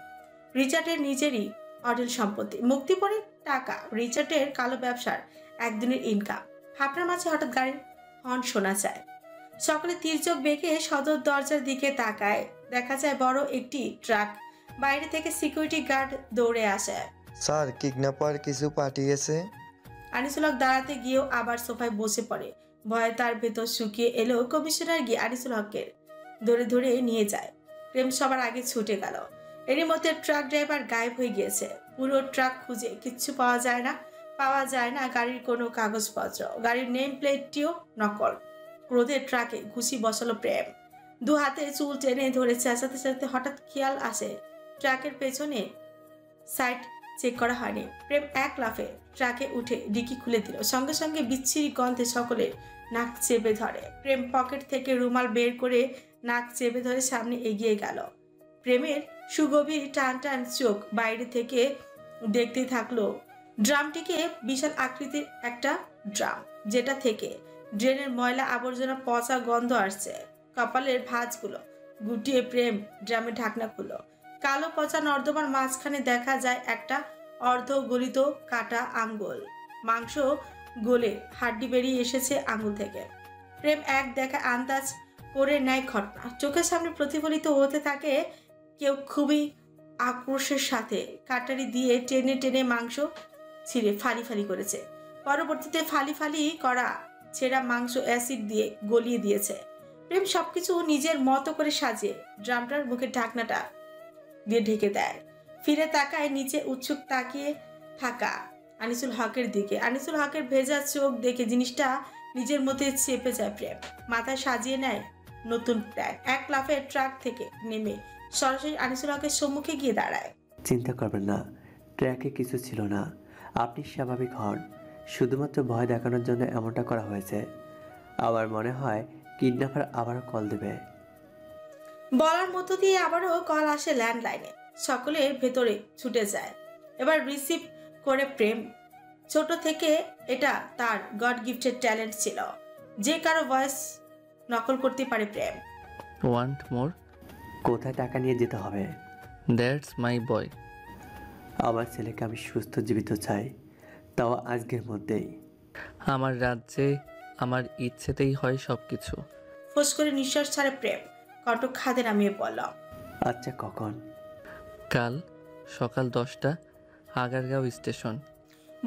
রিচার্ডের নিজেরই অঢেল সম্পত্তি, মুক্তিপণের টাকা, রিচার্ডের কালো ব্যবসার একদিনের ইনকাম। ভাবনার মাঝে হঠাৎ গাড়ির হর্ন শোনা যায়। সকলে তির্যক বেগে সদর দরজার দিকে তাকায়। দেখা যায় বড় একটি ট্রাক। বাইরে থেকে সিকিউরিটি গার্ড দৌড়ে আসে। স্যার, কিডন্যাপার কিছু পাঠিয়েছে। আনিসুল হক দাঁড়াতে গিয়েও আবার সোফায় বসে পড়ে। ভয়ে তার ভেতর শুকিয়ে এলো। কমিশনার গিয়ে আনিসুল হককে ধরে ধরে নিয়ে যায়। প্রেম সবার আগে ছুটে গেল। এরই মধ্যে ট্রাক ড্রাইভার গায়েব হয়ে গিয়েছে। পুরো ট্রাক খুঁজে কিচ্ছু পাওয়া যায় না গাড়ির কোনো কাগজপত্র। গাড়ির নেম প্লেটটিও নকল। ক্রোধে ট্রাকে ঘুষি বসালো প্রেম। 2 হাতে চুল টেনে ধরে চেঁচাতে চেঁচাতে হঠাৎ খেয়াল আসে ট্রাকের পেছনে সাইড চেক করা হয়নি। প্রেম এক লাফে ট্রাকে উঠে ডিকি খুলে দিল। সঙ্গে সঙ্গে বিচ্ছিরি গন্ধে সকলের নাক চেপে ধরে। প্রেম পকেট থেকে রুমাল বের করে নাক চেপে ধরে সামনে এগিয়ে গেল। প্রেমের সুগভীর টান টান চোখ বাইরে থেকে দেখতে থাকলো ড্রামটিকে। বিশাল আকৃতির একটা ড্রাম, যেটা থেকে ড্রেনের ময়লা আবর্জনা পচা গন্ধ আসছে। কপালের ভাঁজগুলো গুটিয়ে প্রেম ড্রামের ঢাকনা খুলল। কালো পচা নর্দমার মাঝখানে দেখা যায় একটা অর্ধ গলিত কাটা আঙ্গুল। মাংস গলে হাড্ডি বেরিয়ে এসেছে আঙ্গুল থেকে। প্রেম এক দেখা আন্দাজ করে নেয় ঘটনা। চোখের সামনে প্রতিফলিত হতে থাকে কেউ খুবই আক্রোশের সাথে কাটারি দিয়ে টেনে টেনে মাংস ছিঁড়ে ফালি ফালি করেছে। পরবর্তীতে ফালি ফালি করা ছেঁড়া মাংস অ্যাসিড দিয়ে গলিয়ে দিয়েছে। প্রেম সবকিছু নিজের মতো করে সাজিয়ে ড্রামটার মুখের ঢাকনাটা দিয়ে ঢেকে দেয়। ফিরে তাকায় নিচে উৎসুক তাকিয়ে থাকা আনিসুল হকের দিকে। আনিসুল হকের ভেজা চোখ দেখে জিনিসটা নিজের মধ্যে চেপে যায় প্রেম। মাথায় সাজিয়ে নেয় নতুন প্ল্যান। এক লাফে ট্রাক থেকে নেমে সরাসরি আনিসুল হকের সম্মুখে গিয়ে দাঁড়ায়। চিন্তা করবেন না, ট্র্যাকে কিছু ছিল না। আপনি স্বাভাবিক হন। শুধুমাত্র ভয় দেখানোর জন্য এমনটা করা হয়েছে। আমার মনে হয় কিডন্যাপার আবারও কল দেবে। বলার মধ্য দিয়ে আবারও কল আসে ল্যান্ডলাইনে। সকলের ভেতরে ছুটে যায়। এবার রিসিভ করে প্রেম। ছোট থেকে এটা তার গড গিফটেড ট্যালেন্ট ছিল। যে কারো ভয়েস নকল করতে পারে প্রেম। ওয়ান্ট মোর? কোথায় টাকা নিয়ে যেতে হবে? দ্যাটস মাই বয়। আমার ছেলেকে আমি সুস্থ জীবিত চাই, তাও আজকের মধ্যেই। আমার রাজ্যে আমার ইচ্ছেতেই হয় সব কিছু। ফোঁস করে নিঃশ্বাস ছাড়ে প্রেম। কণ্ঠ খাদে নামিয়ে বলল, আচ্ছা কখন? কাল সকাল 10টা, আগারগাঁও স্টেশন।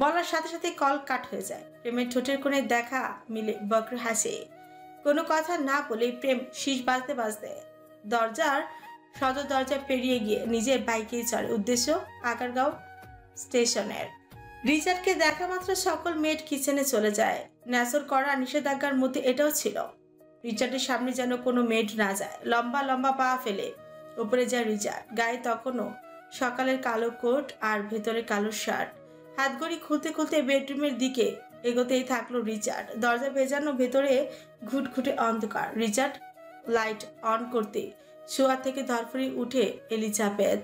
বলার সাথে সাথে কল কাট হয়ে যায়। প্রেমের ঠোঁটের কোণে দেখা মিলে বক্র হাসে। কোনো কথা না বলে প্রেম শীষ বাজতে বাজতে সদর দরজা পেরিয়ে গিয়ে নিজের বাইকেই চড়ে। উদ্দেশ্য আগারগাঁও স্টেশনের। রিচার্ডকে দেখা মাত্র সকল মেড কিচেনে চলে যায়। ন্যাসর করা নিষেধাজ্ঞার মধ্যে এটাও ছিল। রিচার্ডের সামনে যেন কোনো মেড না যায়। লম্বা লম্বা পা ফেলে উপরে যায় রিচার্ড। গায়ে তখনও সকালের কালো কোট আর ভেতরে কালো শার্ট। হাতঘড়ি খুলতে খুলতে বেডরুমের দিকে এগোতেই থাকলো রিচার্ড। দরজা ভেজানো, ভেতরে ঘুটঘুটে অন্ধকার। রিচার্ড লাইট অন করতে শোয়া থেকে ধরফড়ি উঠে এলিজাবেথ।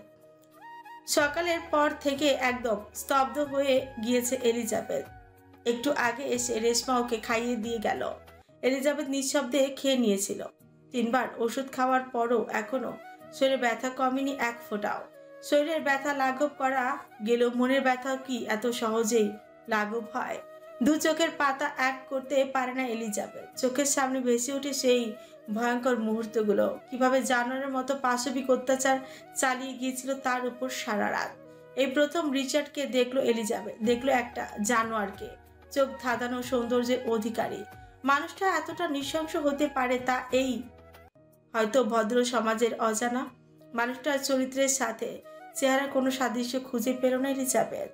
সকালের পর থেকে একদম স্তব্ধ হয়ে গিয়েছে এলিজাবেথ। একটু আগে এসে রেশমা ওকে খাইয়ে দিয়ে গেল। এলিজাবেথ নিঃশব্দে খেয়ে নিয়েছিল। 3 বার ওষুধ খাওয়ার পরও এখনো শরীরে ব্যথা কমেনি এক ফোঁটাও। শরীরের ব্যথা লাঘব করা গেলেও মনের ব্যথা কি এত সহজেই লাঘব হয়? 2 চোখের পাতা এক করতে পারে না এলিজাবেথ। চোখের সামনে ভেসে ওঠে সেই ভয়ঙ্কর মুহূর্তগুলো। কিভাবে জানোয়ারের মতো পাশবিক অত্যাচার চালিয়ে গিয়েছিল তার উপর সারা রাত। এই প্রথম রিচার্ডকে দেখলো এলিজাবেথ। দেখলো একটা জানোয়ারকে, চোখ ধাঁধানো সৌন্দর্যের অধিকারী। মানুষটা এতটা নৃশংস হতে পারে তা এই হয়তো ভদ্র সমাজের অজানা। মানুষটার চরিত্রের সাথে চেহারা কোনো সাদৃশ্য খুঁজে পেল না এলিজাবেথ।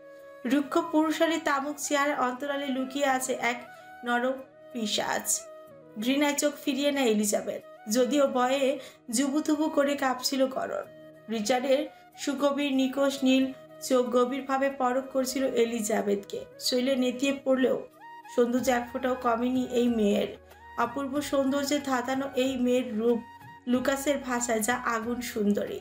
রুক্ষ পুরুষালী তামুক চেহারার অন্তরালে লুকিয়ে আছে এক নর পিশাচ। ঘৃণায় চোখ ফিরিয়ে নেয় এলিজাবেথ। যদিও ভয়ে জুবুথুবু করে কাঁপছিল করণ। রিচার্ডের সুগভীর নিকোষ নীল চোখ গভীরভাবে পরখ করছিল এলিজাবেথকে। শৈলে নেতিয়ে পড়লেও সৌন্দর্য এক ফোঁটাও কমেনি এই মেয়ের। অপূর্ব সৌন্দর্যে ধাঁধানো এই মেয়ের রূপ লুকাসের ভাষায় যা আগুন সুন্দরী।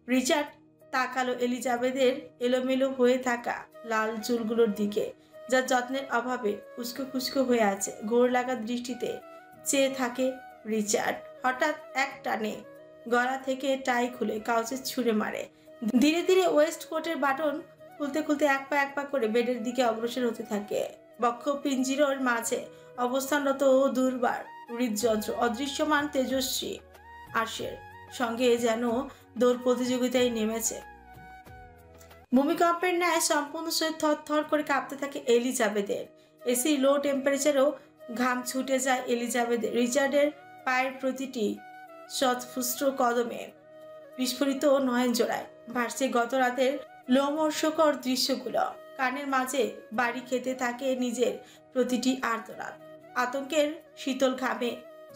রিচার্ড তাকালো এলিজাবেথের এলোমেলো হয়ে থাকা লাল চুলগুলোর দিকে, যা যত্নের অভাবে উস্কো খুস্কো হয়ে আছে। ঘোর লাগা দৃষ্টিতে চেয়ে থাকে রিচার্ড। হঠাৎ এক টানে গলা থেকে টাই খুলে কাউচে ছুঁড়ে মারে। ধীরে ধীরে ওয়েস্ট কোটের বাটন খুলতে খুলতে এক পা করে বেডের দিকে অগ্রসর হতে থাকে। বক্ষ পিঞ্জিরোর মাঝে অবস্থানরত দুর্বার হৃদযন্ত্র অদৃশ্যমান তেজস্বী আর্শের সঙ্গে যেন দৌড় প্রতিযোগিতায় নেমেছে। ভূমিকম্পের ন্যায় সম্পূর্ণ শরীর থর করে কাঁপতে থাকে এলিজাবেথের। এসি লো টেম্পারেচারেও ঘাম ছুটে যায় এলিজাবেথের। রিচার্ডের পায়ের প্রতিটি সৎফুষ্ট কদমে বিস্ফোরিত নয়ন জোড়ায় ভাসছে গত রাতের লোমহর্ষকর দৃশ্যগুলো। কানের মাঝে বাড়ি খেতে থাকে নিজের প্রতিটি আর্তনাদ। আতঙ্কের শীতল ঘামে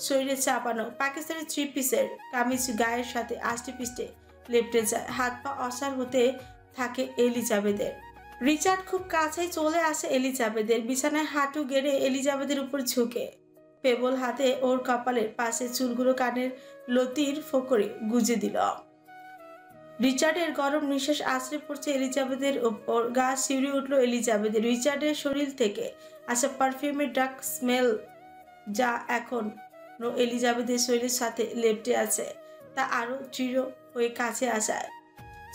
শরীরে চাপানো পাকিস্তানি 3 পিসের কামিজ গায়ের সাথে আষ্টে পিষ্টে লেপটে যায়। হাত পা অসাড় হতে থাকে এলিজাবেথের। রিচার্ড খুব কাছে চলে আসে এলিজাবেথের। বিছানায় হাঁটু গেড়ে এলিজাবেথের উপর ঝুঁকে পেবল হাতে ওর কপালের পাশে চুলগুলো কানের লতির ফোকরে গুজে দিল। রিচার্ডের গরম নিঃশ্বাস আছড়ে পড়ছে এলিজাবেথের ওপর। গা শিউরে উঠল এলিজাবেথের। রিচার্ডের শরীর থেকে আসা পারফিউমের ডার্ক স্মেল যা এখন এলিজাবেথের শরীরের সাথে লেপটে আছে, তা আরো দৃঢ় হয়ে কাছে আসায়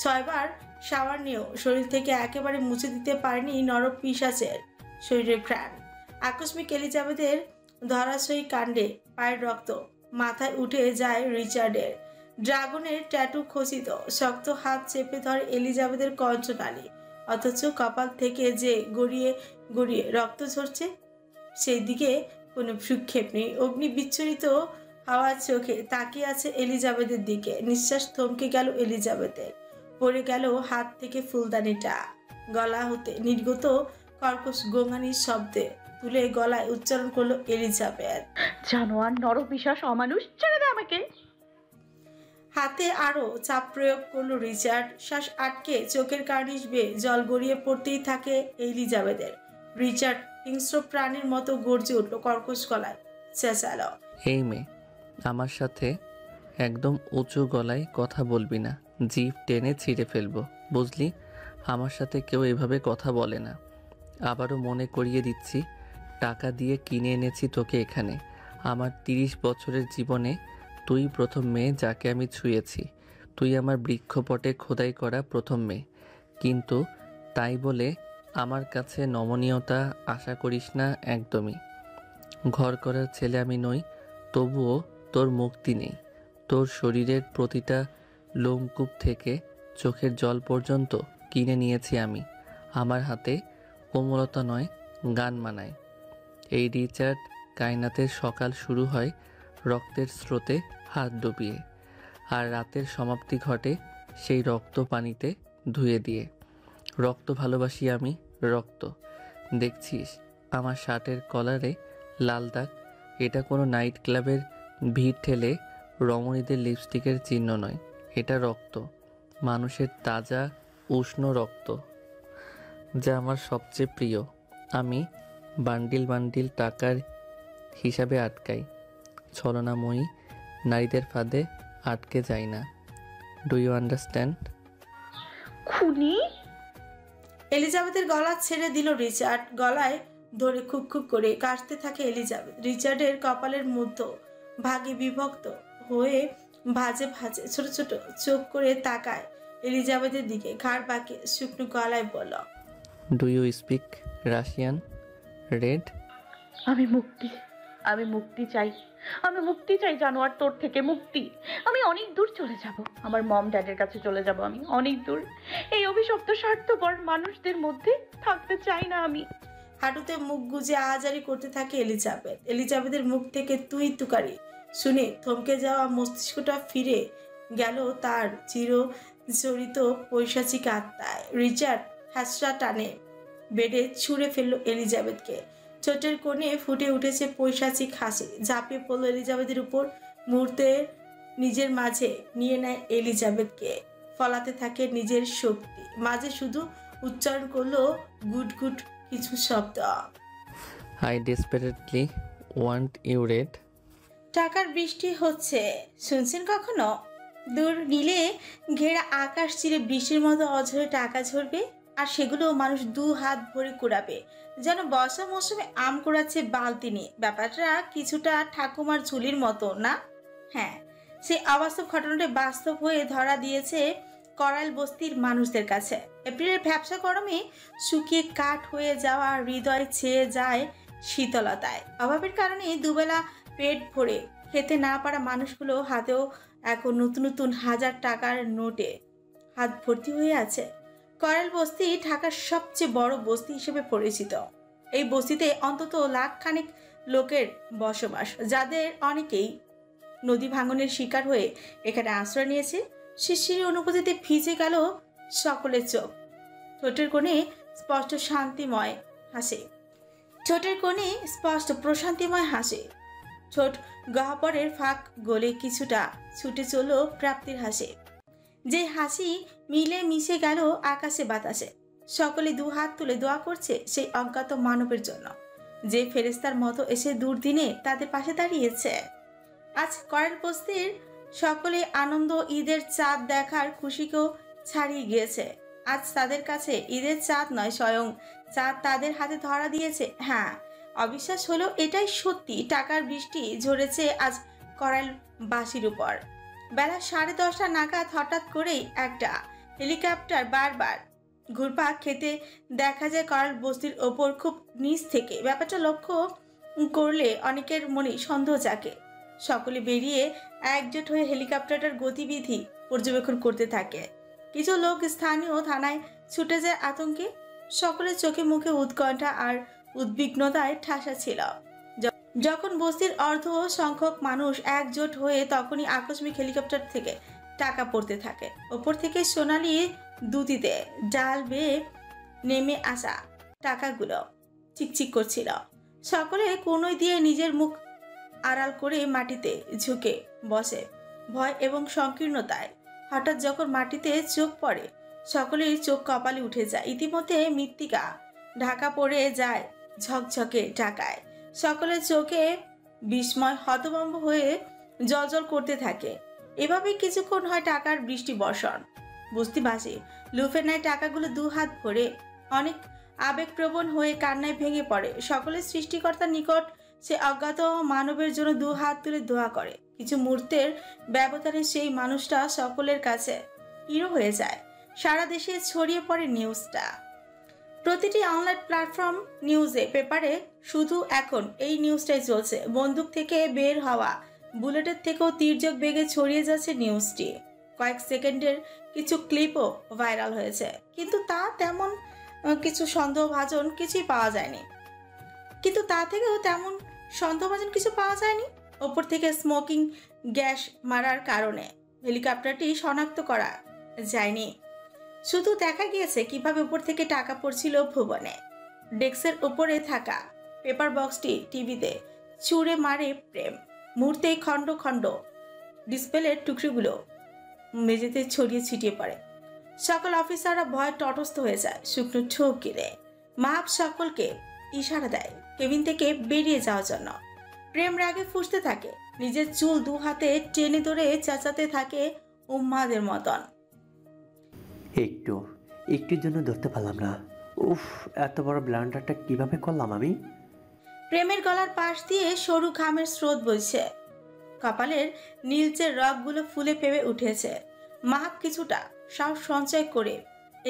6 বার শাওয়ার নিয়েও শরীর থেকে একেবারে মুছে দিতে পারেনি নরম পিশাচের শরীরের ঘ্রাণ। আকস্মিক এলিজাবেথের ধরাশয়ী কাণ্ডে পায়ের রক্ত মাথায় উঠে যায় রিচার্ডের। ড্রাগনের ট্যাটু খচিত শক্ত হাত চেপে ধরে এলিজাবেথের কণ্ঠনালী, অথচ কপাল থেকে যে গড়িয়ে গড়িয়ে রক্ত ঝরছে সেই দিকে কোনো ভ্রুক্ষেপ নেই। অগ্নি বিচ্ছুরিত হাওয়ার চোখে তাকিয়ে আছে এলিজাবেথের দিকে। নিঃশ্বাস থমকে গেল এলিজাবেথের। পড়ে গেল হাত থেকে ফুলদানিটা। গলা হতে নির্গত কর্কশ গোঙানির শব্দে তুলে গলায় উচ্চারণ করলো এলিজাবেথ। জানোয়ার, নরপিশাচ, অমানুষ, ছেড়ে দে আমাকে। হাতে আরো চাপ প্রয়োগ করলো রিচার্ড। শ্বাস আটকে চোখের কার্নিশ বেয়ে জল গড়িয়ে পড়তেই থাকে এলিজাবেথের। রিচার্ড হিংস্র প্রাণীর মতো গর্জে উঠল, কর্কশ গলায় চেঁচালো, এই মেয়ে, আমার সাথে একদম উঁচু গলায় কথা বলবি না, জিভ টেনে ছিঁড়ে ফেলবো, বুঝলি? আমার সাথে কেউ এভাবে কথা বলে না। আবারও মনে করিয়ে দিচ্ছি, টাকা দিয়ে কিনে এনেছি তোকে এখানে। আমার 30 বছরের জীবনে তুই প্রথম মেয়ে যাকে আমি ছুঁয়েছি। তুই আমার বৃক্ষপটে খোদাই করা প্রথম মেয়ে। কিন্তু তাই বলে আমার কাছে নমনীয়তা আশা করিস না একদমই। ঘর করার ছেলে আমি নই, তবুও তোর মুক্তি নেই। তোর শরীরের প্রতিটা লোমকূপ থেকে চোখের জল পর্যন্ত কিনে নিয়েছি আমি। আমার হাতে কোমলতা নয়, গান মানায়। এই রিচার্ড কায়নাতের সকাল শুরু হয় রক্তের স্রোতে হাত ডুবিয়ে, আর রাতের সমাপ্তি ঘটে সেই রক্ত পানিতে ধুয়ে দিয়ে। রক্ত ভালোবাসি আমি, রক্ত। দেখছিস আমার শার্টের কলারে লাল দাগ? এটা কোনো নাইট ক্লাবের ভিড় ঠেলে রমণীদের লিপস্টিকের চিহ্ন নয়, এটা রক্ত, মানুষের তাজা উষ্ণ রক্ত, যা আমার সবচেয়ে প্রিয়। আমি বান্ডিল বান্ডিল টাকার হিসাবে আটকাই, ছলনাময়ী নারীদের ফাঁদে আটকে যাই না। Do you understand? খুনি! এলিজাবেথের গলা ছেড়ে দিল রিচার্ড। গলায় ধরে খুব খুব করে কাশতে থাকে এলিজাবেথ। রিচার্ডের কপালের মধ্য ভাগে বিভক্ত হয়ে ভাজে ভাজে ছোট ছোট চোখ করে তাকায় এলিজাবেথের দিকে। ঘাড় বাঁকে শুকনো গলায় বলল, do you speak Russian? Red? আমি মুক্তি চাই। আমি মুক্তি চাই জানোয়ার, তোর থেকে মুক্তি। আমি অনেক দূর চলে যাব, আমার মম ড্যাডের কাছে চলে যাব। আমি অনেক দূর। এই অভিশপ্ত স্বার্থপর মানুষদের মধ্যে থাকতে চাই না আমি। হাঁটুতে মুখ গুজে আহাজারি করতে থাকে এলিজাবেথ। এলিজাবেথের মুখ থেকে তুই তুকারি শুনে থমকে যাওয়া মস্তিষ্কটা ফিরে গেল তার চির জড়িত পৈশাচিক আত্মায়। রিচার্ড হ্যাঁচড়া টানে বেডে ছুঁড়ে ফেললো এলিজাবেথকে। ছোটের কোণে ফুটে উঠেছে পৈশাচিক হাসি। ঝাঁপিয়ে পড়লো এলিজাবেথের উপর। মুহূর্তে নিজের মাঝে নিয়ে নেয় এলিজাবেথকে। ফলাতে থাকে নিজের শক্তি। মাঝে শুধু উচ্চারণ করলো গুট গুট কিছু শব্দ। I desperately want you Red. টাকার বৃষ্টি হচ্ছে, শুনছেন কখনো? দূর নীলে ঘেরা আকাশ চিরে বৃষ্টির মতো অঝরে টাকা ঝরবে, আর সেগুলো মানুষ 2 হাত ভরে কুড়াবে, যেন বর্ষা মৌসুমে আম কুড়াচ্ছে বালতি নিয়ে। ব্যাপারটা কিছুটা ঠাকুমার ঝুলির মতো না? হ্যাঁ, সেই অবাস্তব ঘটনাটা বাস্তব হয়ে ধরা দিয়েছে করাইল বস্তির মানুষদের কাছে। এপ্রিলের ভ্যাপসা গরমে শুকিয়ে কাঠ হয়ে যাওয়া হৃদয় ছেয়ে যায় শীতলতায়। অভাবের কারণে দুবেলা পেট ভরে খেতে না পারা মানুষগুলো হাতেও এখন নতুন নতুন 1000 টাকার নোটে হাত ভর্তি হয়ে আছে। করাইল বস্তি ঢাকার সবচেয়ে বড় বস্তি হিসেবে পরিচিত। এই বস্তিতে অন্তত 1,00,000 লোকের বসবাস, যাদের অনেকেই নদী ভাঙনের শিকার হয়ে এখানে আশ্রয় নিয়েছে। শিশির অনুভূতিতে ভিজে গেল সকলের চোখ। ঠোঁটের কোণে স্পষ্ট শান্তিময় হাসি, ঠোঁটের কোণে স্পষ্ট প্রশান্তিময় হাসি। ঠোঁট গহ্বরের ফাঁক গলে কিছুটা ছুটে চলল প্রাপ্তির হাসি, যে হাসি মিলে মিশে গেল আকাশে বাতাসে। সকলে 2 হাত তুলে দোয়া করছে সেই অজ্ঞাত মানবের জন্য, যে ফেরেস্তার মতো এসে দুর্দিনে তাদের পাশে দাঁড়িয়েছে। আজ করাইল বস্তির সকলে আনন্দ ঈদের চাঁদ দেখার খুশিকেও ছাড়িয়ে গিয়েছে। আজ তাদের কাছে ঈদের চাঁদ নয়, স্বয়ং চাঁদ তাদের হাতে ধরা দিয়েছে। হ্যাঁ, অবিশ্বাস হলো এটাই সত্যি। টাকার বৃষ্টি ঝরেছে আজ করাইলবাসীর উপর। বেলা 10:30 নাগাদ হঠাৎ করেই একটা হেলিকপ্টার বারবার ঘুরপাক খেতে দেখা যায় করাইল বস্তির ওপর খুব নিচ থেকে। ব্যাপারটা লক্ষ্য করলে অনেকের মনে সন্দেহ জাগে। সকলে বেরিয়ে একজোট হয়ে হেলিকপ্টারটার গতিবিধি পর্যবেক্ষণ করতে থাকে। কিছু লোক স্থানীয় থানায় ছুটে যায় আতঙ্কে। সকলের চোখে মুখে উৎকণ্ঠা আর উদ্বিগ্নতায় ঠাসা ছিল। যখন বস্তির অর্ধ সংখ্যক মানুষ একজোট হয়ে, তখনই আকস্মিক হেলিকপ্টার থেকে টাকা পড়তে থাকে। ওপর থেকে সোনালি দুতিতে ডাল বেয়ে নেমে আসা টাকাগুলো চিকচিক করছিল। সকলে কোনোই দিয়ে নিজের মুখ আড়াল করে মাটিতে ঝুঁকে বসে ভয় এবং সংকীর্ণতায়। হঠাৎ যখন মাটিতে চোখ পড়ে, সকলের চোখ কপালে উঠে যায়। ইতিমধ্যে মৃত্তিকা ঢাকা পড়ে যায় ঝকঝকে টাকায়। সকলের চোখে বিস্ময় হতভম্ব হয়ে জলজল করতে থাকে। এভাবে কিছুক্ষণ হয় টাকার বৃষ্টি বর্ষণ। বস্তিবাসী লুফে নেয় টাকাগুলো 2 হাত ভরে। অনেক আবেগপ্রবণ হয়ে কান্নায় ভেঙে পড়ে। সকলের সৃষ্টিকর্তার নিকট সে অজ্ঞাত মানবের জন্য 2 হাত তুলে দোয়া করে। কিছু মুহূর্তের ব্যবধানে সেই মানুষটা সকলের কাছে হিরো হয়ে যায়। সারা দেশে ছড়িয়ে পড়ে নিউজটা। প্রতিটি অনলাইন প্ল্যাটফর্ম, নিউজে, পেপারে শুধু এখন এই নিউজটাই চলছে। বন্দুক থেকে বের হওয়া বুলেটের থেকেও তির্যক বেগে ছড়িয়ে যাচ্ছে নিউজটি। কয়েক সেকেন্ডের কিছু ক্লিপও ভাইরাল হয়েছে, কিন্তু তা তেমন কিছু সন্দেহভাজন কিছুই পাওয়া যায়নি। ওপর থেকে স্মোকিং গ্যাস মারার কারণে হেলিকপ্টারটি শনাক্ত করা যায়নি। শুধু দেখা গিয়েছে কিভাবে উপর থেকে টাকা পড়ছিল ভুবনে। ডেস্কের উপরে থাকা পেপার বক্সটি টিভিতে ছুঁড়ে মারে প্রেম। মুহূর্তেই খণ্ড খণ্ড ডিসপ্লের টুকরোগুলো মেঝেতে ছড়িয়ে ছিটিয়ে পড়ে। সকল অফিসাররা ভয় তটস্থ হয়ে যায়। শুকনো ঠোক গিলে মাপ সকলকে ইশারা দেয় কেবিন থেকে বেরিয়ে যাওয়ার জন্য। প্রেম রাগে ফুঁসতে থাকে, নিজের চুল 2 হাতে টেনে ধরে চেঁচাতে থাকে উম্মাদের মতন। একটুর জন্য ধরতে পারলাম না। উফ, এত বড় ব্লান্ডারটা কিভাবে করলাম আমি? প্রেমের গলার পাশ দিয়ে সরু ঘামের স্রোত বইছে। কপালের নীলচে রগগুলো ফুলে ফেপে উঠেছে। মাহাব কিছুটা সাহস সঞ্চয় করে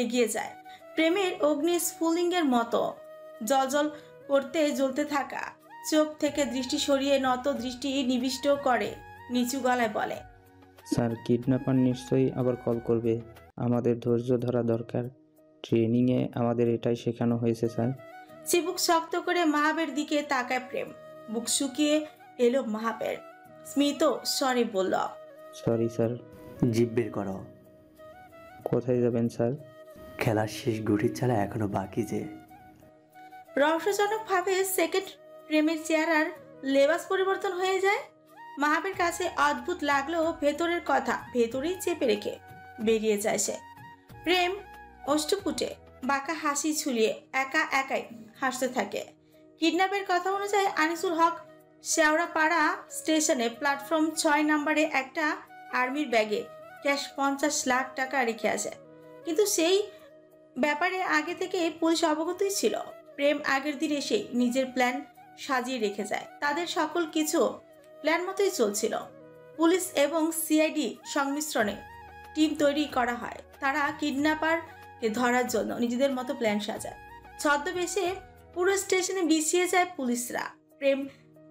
এগিয়ে যায়। প্রেমের অগ্নি স্ফুলিঙ্গের মতো জলজল করতে জ্বলতে থাকা চোখ থেকে দৃষ্টি সরিয়ে নত দৃষ্টি নিবিষ্ট করে নিচু গলায় বলে, স্যার, কিডন্যাপার নিশ্চয়ই আবার কল করবে। আমাদের ধৈর্য ধরা দরকার। ট্রেনিংয়ে আমাদের এটাই শেখানো হয়েছে স্যার। চিবুক শক্ত করে মাহাবের দিকে তাকায় প্রেম। বুক শুকিয়ে এলো মাহাবের। স্মিত স্বরে বলল, সরি স্যার। জিভ বের করো। কোথায় যাবেন স্যার? খেলার শেষ গুটির ছাড়া এখনো বাকি যে। রহস্যজনকভাবে সেকেন্ড প্রেমের চেহারার লেবাস পরিবর্তন হয়ে যায়। মাহাবের কাছে অদ্ভুত লাগলেও ভেতরের কথা ভেতরেই চেপে রেখে বেরিয়ে যায় সে। প্রেম অষ্টপুটে বাঁকা হাসি ঝুলিয়ে একা একাই হাসতে থাকে। কিডন্যাপের কথা অনুযায়ী আনিসুল হক শেওড়াপাড়া স্টেশনে প্ল্যাটফর্ম 6 নম্বরে একটা আর্মির ব্যাগে ক্যাশ 50 লাখ টাকা রেখে আসে। কিন্তু সেই ব্যাপারে আগে থেকে পুলিশ অবগতই ছিল। প্রেম আগের দিন এসেই নিজের প্ল্যান সাজিয়ে রেখে যায়। তাদের সকল কিছু প্ল্যান মতোই চলছিল। পুলিশ এবং সিআইডি সংমিশ্রণে টিম তৈরি করা হয়। তারা কিডন্যাপারকে ধরার জন্য নিজেদের মতো প্ল্যান সাজায়। ছদ্মবেশে পুরো স্টেশনে বিছিয়ে যায় পুলিশরা। প্রেম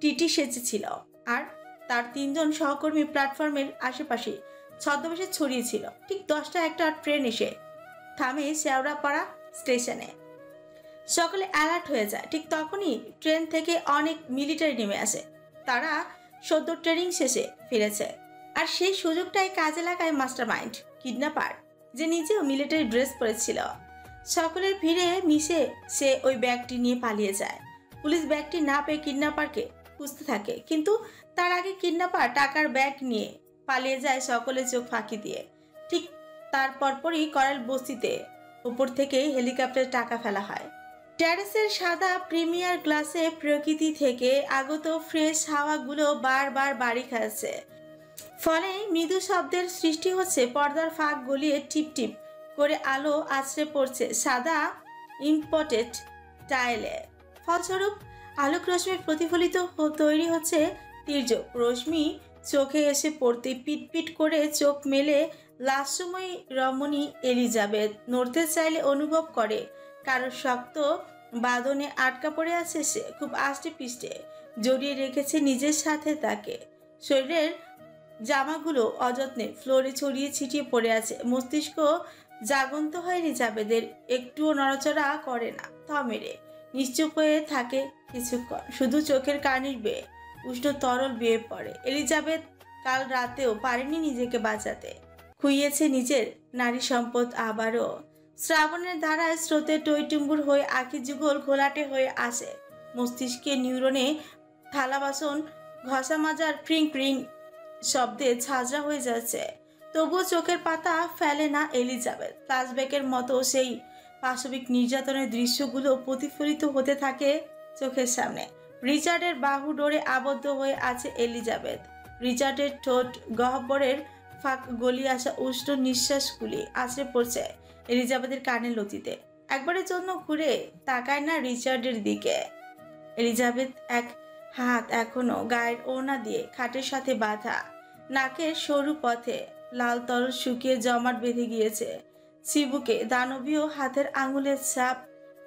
টিটি সেজেছিল আর তার 3 জন সহকর্মী প্ল্যাটফর্মের আশেপাশে ছদ্মবেশে ছড়িয়েছিল। ঠিক 10টা একটা ট্রেন এসে থামে শেওড়াপাড়া স্টেশনে। সকলে অ্যালার্ট হয়ে যায়। ঠিক তখনই ট্রেন থেকে অনেক মিলিটারি নেমে আসে। তারা সদ্য ট্রেনিং শেষে ফিরেছে আর সেই সুযোগটাই কাজে লাগায় মাস্টারমাইন্ড কিডন্যাপার, যে নিজেও মিলিটারি ড্রেস পরেছিল। সকলের ভিড়ে মিশে সে ওই ব্যাগটি নিয়ে পালিয়ে যায়। পুলিশ ব্যাগটি না পেয়ে কিডন্যাপারকে খুঁজতে থাকে, কিন্তু তার আগে কিডন্যাপার টাকার ব্যাগ নিয়ে পালিয়ে যায় সকলে চোখ ফাঁকি দিয়ে। ঠিক তার পরপরই করাল বস্তিতে উপর থেকে হেলিকপ্টারে টাকা ফেলা হয়। টেরেসের সাদা প্রিমিয়ার গ্লাসে প্রকৃতি থেকে আগত ফ্রেশ হাওয়াগুলো বারবার বাড়ি খাচ্ছে, ফলে মৃদু শব্দের সৃষ্টি হচ্ছে। পর্দার ফাঁক গলিয়ে টিপ টিপ করে আলো আছড়ে পড়ছে সাদা ইম্পোর্টেড টাইলে। ফলস্বরূপ আলোক রশ্মি প্রতিফলিত তৈরি হচ্ছে তীর্যক রশ্মি চোখে এসে পড়তে পিটপিট করে চোখ মেলে লাস্যময়ী রমণী এলিজাবেথ নড়তে চাইলে অনুভব করে কারো শক্ত বাঁধনে আটকা পড়ে আছে। সে খুব আষ্টে পিষ্টে জড়িয়ে রেখেছে নিজের সাথে তাকে। শরীরের জামাগুলো অযত্নে ফ্লোরে ছড়িয়ে ছিটিয়ে পড়ে আছে। মস্তিষ্ক জাগন্ত হয় এলিজাবেথের, একটুও নড়াচড়া করে না, থমেরে নিশ্চুপ হয়ে থাকে কিছুক্ষণ। শুধু চোখের কানির বেয়ে উষ্ণ তরল বেয়ে পড়ে। এলিজাবেথ কাল রাতেও পারেনি নিজেকে বাঁচাতে, খুইয়েছে নিজের নারী সম্পদ আবারও। শ্রাবণের ধারায় স্রোতে টইটুম্বুর হয়ে আঁখি যুগল ঘোলাটে হয়ে আসে মস্তিষ্কে। নিউরনে থালা বাসন ঘষা মাজার প্রিং প্রিং শব্দে ঝাঁঝরা হয়ে যাচ্ছে, তবুও চোখের পাতা ফেলে না এলিজাবেথ। ফ্ল্যাশব্যাকের মতো সেই পাশবিক নির্যাতনের দৃশ্যগুলো প্রতিফলিত হতে থাকে চোখের সামনে। রিচার্ডের বাহু ডোরে আবদ্ধ হয়ে আছে এলিজাবেথ। রিচার্ডের ঠোঁট গহ্বরের ফাঁক গলিয়ে আসা উষ্ণ নিঃশ্বাসগুলি আছড়ে পড়ছে এলিজাবেথের কানের লতিতে। একবারের জন্য ঘুরে তাকায় না রিচার্ডের দিকে। এলিজাবেথ এক হাত এখনো গায়ের ওড়না দিয়ে খাটের সাথে বাঁধা, নাকের সরু পথে লাল তরল শুকিয়ে জমাট বেঁধে গিয়েছে চিবুকে দানবীয় হাতের আঙুলের ছাপ।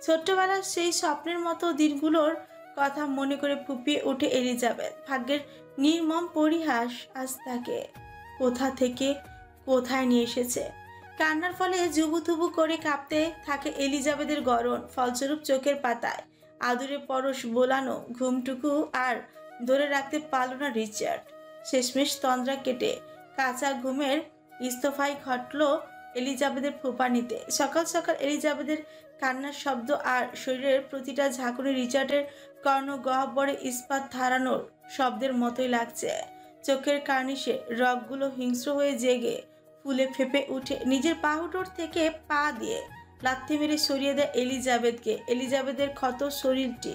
ছোট্টবেলার সেই স্বপ্নের মতো দিনগুলোর কথা মনে করে ফুপিয়ে ওঠে এলিজাবেথ। ভাগ্যের নির্মম পরিহাস আজ তাকে কোথা থেকে কোথায় নিয়ে এসেছে। কান্নার ফলে জুবুথুবু করে কাঁপতে থাকে এলিজাবেথের গরণ। ফলস্বরূপ চোখের পাতায় আদুরে পরশ বোলানো ঘুমটুকু আর ধরে রাখতে পারল না রিচার্ড। শেষমেশ তন্দ্রা কেটে কাঁচা ঘুমের ইস্তফাই ঘটল এলিজাবেথের ফুপানিতে। সকাল সকাল এলিজাবেথের কান্নার শব্দ আর শরীরের প্রতিটা ঝাঁকুনি রিচার্ডের কর্ণ গহ্বরে ইস্পাত ধারানোর শব্দের মতোই লাগছে। চোখের কার্নিশে রগগুলো হিংস্র হয়ে জেগে ফুলে ফেপে উঠে নিজের বাহুডোর থেকে পা দিয়ে লাথি মেরে সরিয়ে দেয় এলিজাবেথকে। এলিজাবেথের ক্ষত শরীরটি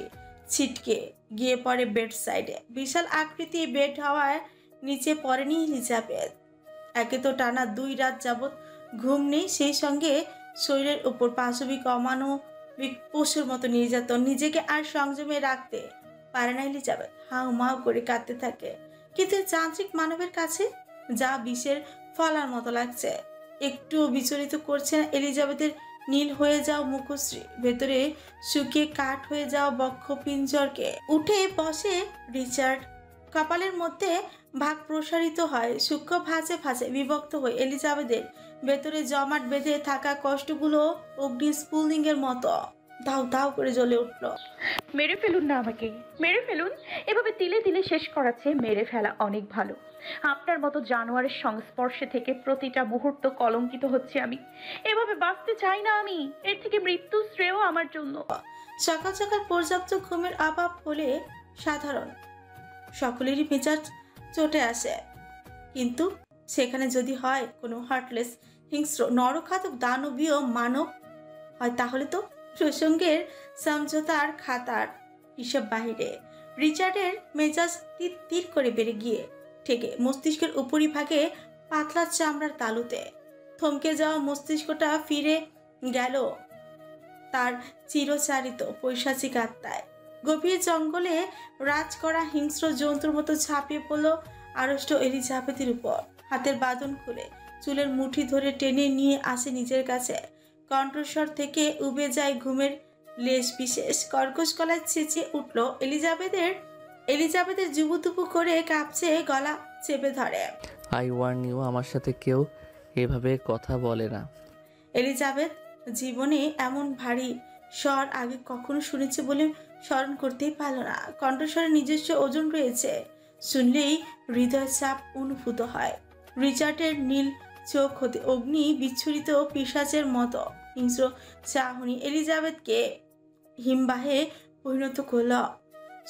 ছিটকে গিয়ে পড়ে বেড সাইডে। বিশাল আকৃতি বেড হওয়ায় নিচে পড়েনি এলিজাবেথ। একে তো টানা 2 রাত যাবৎ ঘুম নেই, সেই সঙ্গে শরীরের উপর পাশবিক অমানবিক পশুর মতো নির্যাতন। নিজেকে আর সংযমে রাখতে পারে না এলিজাবেথ, হাউ মাউ করে কাঁদতে থাকে। কিন্তু যান্ত্রিক মানবের কাছে যা বিষের ফলার মতো লাগছে। একটুও বিচলিত করছে না এলিজাবেথের নীল হয়ে যাওয়া মুখশ্রী, ভেতরে শুকিয়ে কাঠ হয়ে যাওয়া বক্ষ পিঞ্জরকে। উঠে বসে রিচার্ড। কপালের মধ্যে ভাগ প্রসারিত হয়, সূক্ষ্ম ভাঁজে ভাঁজে বিভক্ত হয়ে এলিজাবেথের ভেতরে জমাট বেঁধে থাকা কষ্টগুলো অগ্নি স্পুলিং এর মতো দাউ দাউ করে জ্বলে উঠল। মেরে ফেলুন না আমাকে, মেরে ফেলুন। এভাবে তিলে তিলে শেষ করাচ্ছে মেরে ফেলা অনেক ভালো। আপনার মতো জানোয়ারের সংস্পর্শে থেকে প্রতিটা মুহূর্ত কলঙ্কিত হচ্ছে আমি। এভাবে বাঁচতে চাই না আমি, এর থেকে মৃত্যু শ্রেয় আমার জন্য। সকাল সকাল পর্যাপ্ত ঘুমের অভাব হলে সাধারণ সকলেরই মেজাজ চটে আসে, কিন্তু সেখানে যদি হয় কোনো হার্টলেস হিংস্র নরখাতক দানবীয় মানব হয়, তাহলে তো প্রসঙ্গের সমঝোতার খাতার হিসাব বাহিরে। রিচার্ডের মেজাজ তীর তীর করে বেড়ে গিয়ে ঠেকে মস্তিষ্কের উপরিভাগে পাতলা চামড়ার তালুতে। থমকে যাওয়া মস্তিষ্কটা ফিরে গেল তার চিরচারিত পৈশাচিক আত্মায়। গভীর জঙ্গলে রাজ করা হিংস্র জন্তুর মতো ঝাঁপিয়ে পড়ল আড়ষ্ট এলিজাবেথের উপর। হাতের বাঁধন খুলে চুলের মুঠি ধরে টেনে নিয়ে আসে নিজের কাছে। কণ্ঠস্বর থেকে উবে যায় ঘুমের লেশ বিশেষ। কর্কশ গলায় চেঁচিয়ে উঠল এলিজাবেথের জুবুতুবু করে কাঁপছে গলা চেপে ধরে। আই ওয়ার্ন ইউ, আমার সাথে কেউ এভাবে কথা বলে না। এলিজাবেথ জীবনে এমন ভারী স্বর আগে কখনো শুনেছে বলে স্মরণ করতেই পারল না। কণ্ঠস্বরে নিজস্ব ওজন রয়েছে, শুনলেই হৃদয় চাপ অনুভূত হয়। রিচার্ডের নীল চোখ হতে অগ্নি বিচ্ছুরিত পিশাচের মতো হিংস্র চাহনি এলিজাবেথকে হিমবাহে পরিণত করল।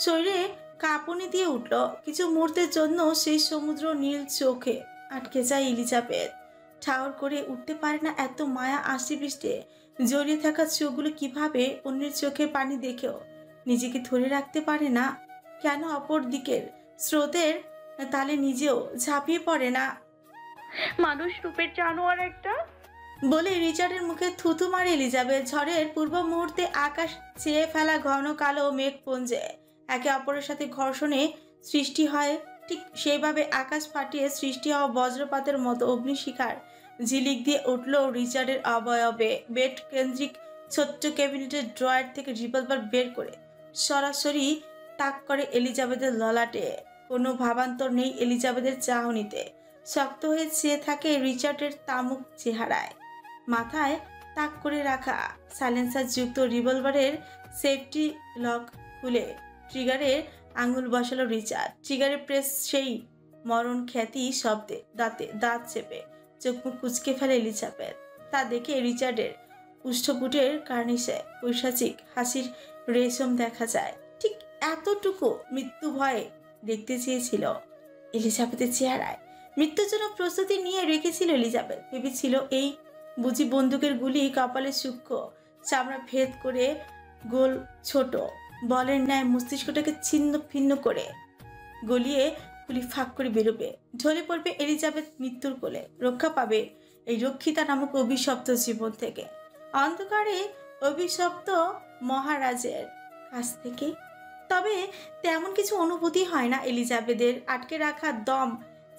শরীরে কাঁপুনি দিয়ে উঠল। কিছু মুহূর্তের জন্য সেই সমুদ্র নীল চোখে আটকে যায় এলিজাবেথ। ঠাউর করে উঠতে পারে না এত মায়া আষ্টেপৃষ্টে জড়িয়ে থাকা চোখগুলো কিভাবে অন্যের চোখে পানি দেখেও নিজেকে ধরে রাখতে পারে না। কেন অপর দিকের স্রোতের তালে নিজেও ঝাঁপিয়ে পড়ে না। মানুষ রূপের জানোয়ার একটা বলে রিচার্ডের মুখে থুতু মারে এলিজাবেথ। ঝড়ের পূর্ব মুহূর্তে আকাশ চেয়ে ফেলা ঘন কালো মেঘপুঞ্জে একে অপরের সাথে ঘর্ষণে সৃষ্টি হয়, ঠিক সেইভাবে আকাশ ফাটিয়ে সৃষ্টি হওয়া বজ্রপাতের মতো অগ্নিশিখার ঝিলিক দিয়ে উঠল রিচার্ডের অবয়বে। বেড কেন্দ্রিক ছোট্ট ক্যাবিনেটের ড্রয়ার থেকে রিভলভার বের করে সরাসরি তাক করে এলিজাবেথের ললাটে। কোনো ভাবান্তর নেই এলিজাবেথের চাহনিতে। শক্ত হয়ে চেয়ে থাকে রিচার্ডের তামুক চেহারায়। মাথায় তাক করে রাখা সাইলেন্সার যুক্ত রিভলভারের সেফটি লক খুলে ট্রিগারে আঙুল বসালো রিচার্ড। ট্রিগারে প্রেস সেই মরণ খ্যাতি শব্দে দাঁতে দাঁত চেপে চোখ মুখ কুচকে ফেলে এলিজাবেথ। তা দেখে রিচার্ডের উষ্ঠপুটের কার্নিশে পৈশাচিক হাসির রেশম দেখা যায়। ঠিক এতটুকু মৃত্যু ভয়ে দেখতে চেয়েছিল এলিজাবেথের চেহারায়। মৃত্যুর জন্য প্রস্তুতি নিয়ে রেখেছিল এলিজাবেথ। ভেবেছিল এই বুঝি বন্দুকের গুলি কপালে সূক্ষ্ম চামড়া ভেদ করে গোল ছোট বলের ন্যায় মস্তিষ্কটাকে ছিন্ন ভিন্ন করে গলিয়ে গুলি ফাঁক করে বেরোবে। ঢলে পড়বে এলিজাবেথ মৃত্যুর কোলে। রক্ষা পাবে এই রক্ষিতা নামক অভিশপ্ত জীবন থেকে, অন্ধকারে অভিশপ্ত মহারাজের কাছ থেকে। তবে তেমন কিছু অনুভূতি হয় না এলিজাবেথের। আটকে রাখা দম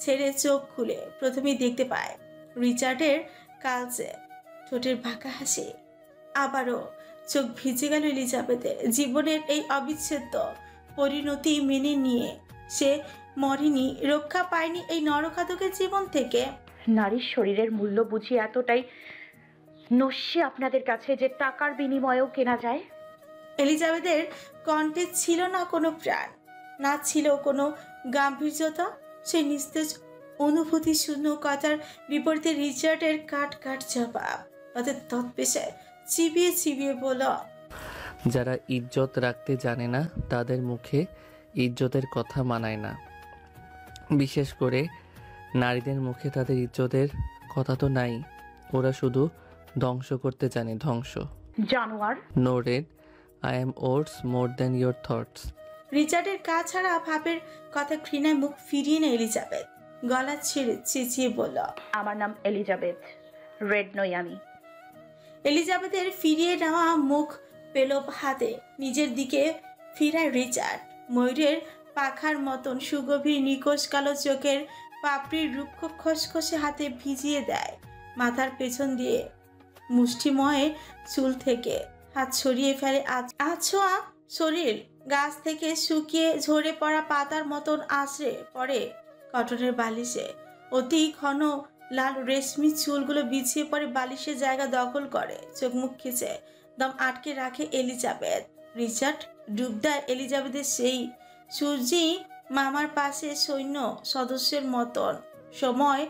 ছেড়ে চোখ খুলে প্রথমেই দেখতে পায় রিচার্ডের কালচে ঠোঁটের বাঁকা হাসি। আবারও চোখ ভিজে গেল এলিজাবেথের। জীবনের এই অবিচ্ছেদ্য পরিণতি মেনে নিয়ে সে মরেনি, রক্ষা পায়নি এই নরখাতকের জীবন থেকে। নারীর শরীরের মূল্য বুঝি এতটাই নস্যি আপনাদের কাছে যে টাকার বিনিময়েও কেনা যায়? এলিজাবেথের কণ্ঠে ছিল না কোনো প্রাণ, না ছিল কোনো গাম্ভীর্যতা। সে নিস্তেজ অনুভূতি শূন্য কথার বিপরীতে রিচার্ডের কাট কাট জবাব তাদের তৎপেশে চিবিয়ে চিবিয়ে বলল, যারা ইজ্জত রাখতে জানে না তাদের মুখে ইজ্জতের কথা মানায় না। বিশেষ করে নারীদের মুখে তাদের ইজ্জতের কথা তো নাই। ওরা শুধু ধ্বংস করতে জানে, ধ্বংস। জানোয়ার। No red, I am oats more than your thoughts. রিচার্ডের কাজ ছাড়া ভাবের কথা ঘৃণায় মুখ ফিরিয়ে নেয় এলিজাবেথ। গলা ছেড়ে চেঁচিয়ে বলল, আমার নাম এলিজাবেথ, রেড নই আমি। এলিজাবেথের ফিরিয়ে নেওয়া মুখ পেল হাতে নিজের দিকে ফিরায় রিচার্ড। ময়ূরের পাখার মতন সুগভীর নিকোষ কালো চোখের পাপড়ির রুক্ষ খসখসে হাতে ভিজিয়ে দেয় মাথার পেছন দিয়ে মুষ্টিময় চুল থেকে হাত সরিয়ে ফেলে। আছোয়া শরীর গাছ থেকে শুকিয়ে ঝরে পড়া পাতার মতন আছড়ে পড়ে কটনের বালিশে। অতি ঘন লাল রেশমি চুলগুলো বিছিয়ে পড়ে বালিশের জায়গা দখল করে। চোখ মুখ খিচে দম আটকে রাখে এলিজাবেথ। রিচার্ড ডুব দেয় এলিজাবেথের সেই সূর্যি মামার পাশে সৈন্য সদস্যের মতন সময়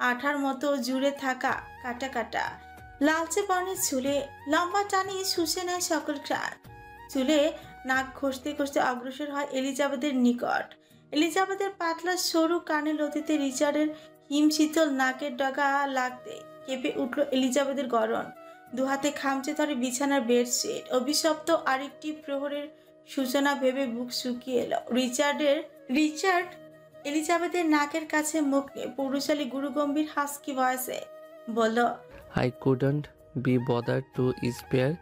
আঠার মতো জুড়ে থাকা কাটা কাটা লালচে বর্ণের চুলে লম্বা টানি শুষে নেয় সকল ঘ্রাণ। চুলে নাক ঘষতে ঘষতে অগ্রসর হয় এলিজাবেথের নিকট। এলিজাবেথের পাতলা সরু কানে লতিতে রিচার্ডের হিমশীতল নাকের ডগা লাগতে কেঁপে উঠল এলিজাবেথের গরম। দুহাতে খামচে ধরে বিছানার বেডশিট। অভিশপ্ত আরেকটি প্রহরের সূচনা ভেবে বুক শুকিয়ে এলো। রিচার্ড এলিজাবেথের নাকের কাছে মুখ নিয়ে পুরুষালী গুরুগম্ভীর হাস্কি ভয়েসে বলল, I couldn't be bothered to spare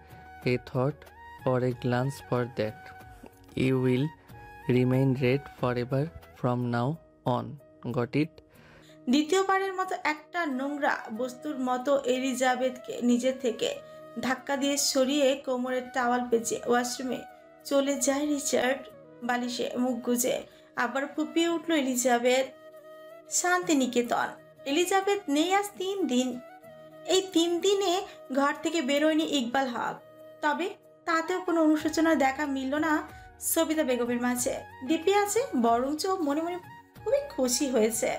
a thought or a glance for that. You will remain red forever from now on. Got it? দ্বিতীয়বারের মতো একটা নোংরা বস্তুর মতো এলিজাবেথকে নিজের থেকে ধাক্কা দিয়ে সরিয়ে কোমরের টাওয়াল পেঁচে ওয়াশরুমে চলে যায় রিচার্ড। বালিশে মুখ গুজে আবার ফুপিয়ে উঠল এলিজাবেথ। শান্তিনিকেতন। এলিজাবেথ নেই আজ 3 দিন। এই 3 দিনে ঘর থেকে বেরোয়নি ইকবাল হক। তবে তাতেও কোনো অনুশোচনার দেখা মিলল না সবিতা বেগমের মাঝে। দীপি আছে, বরঞ্চ মনে মনে খুবই খুশি হয়েছে।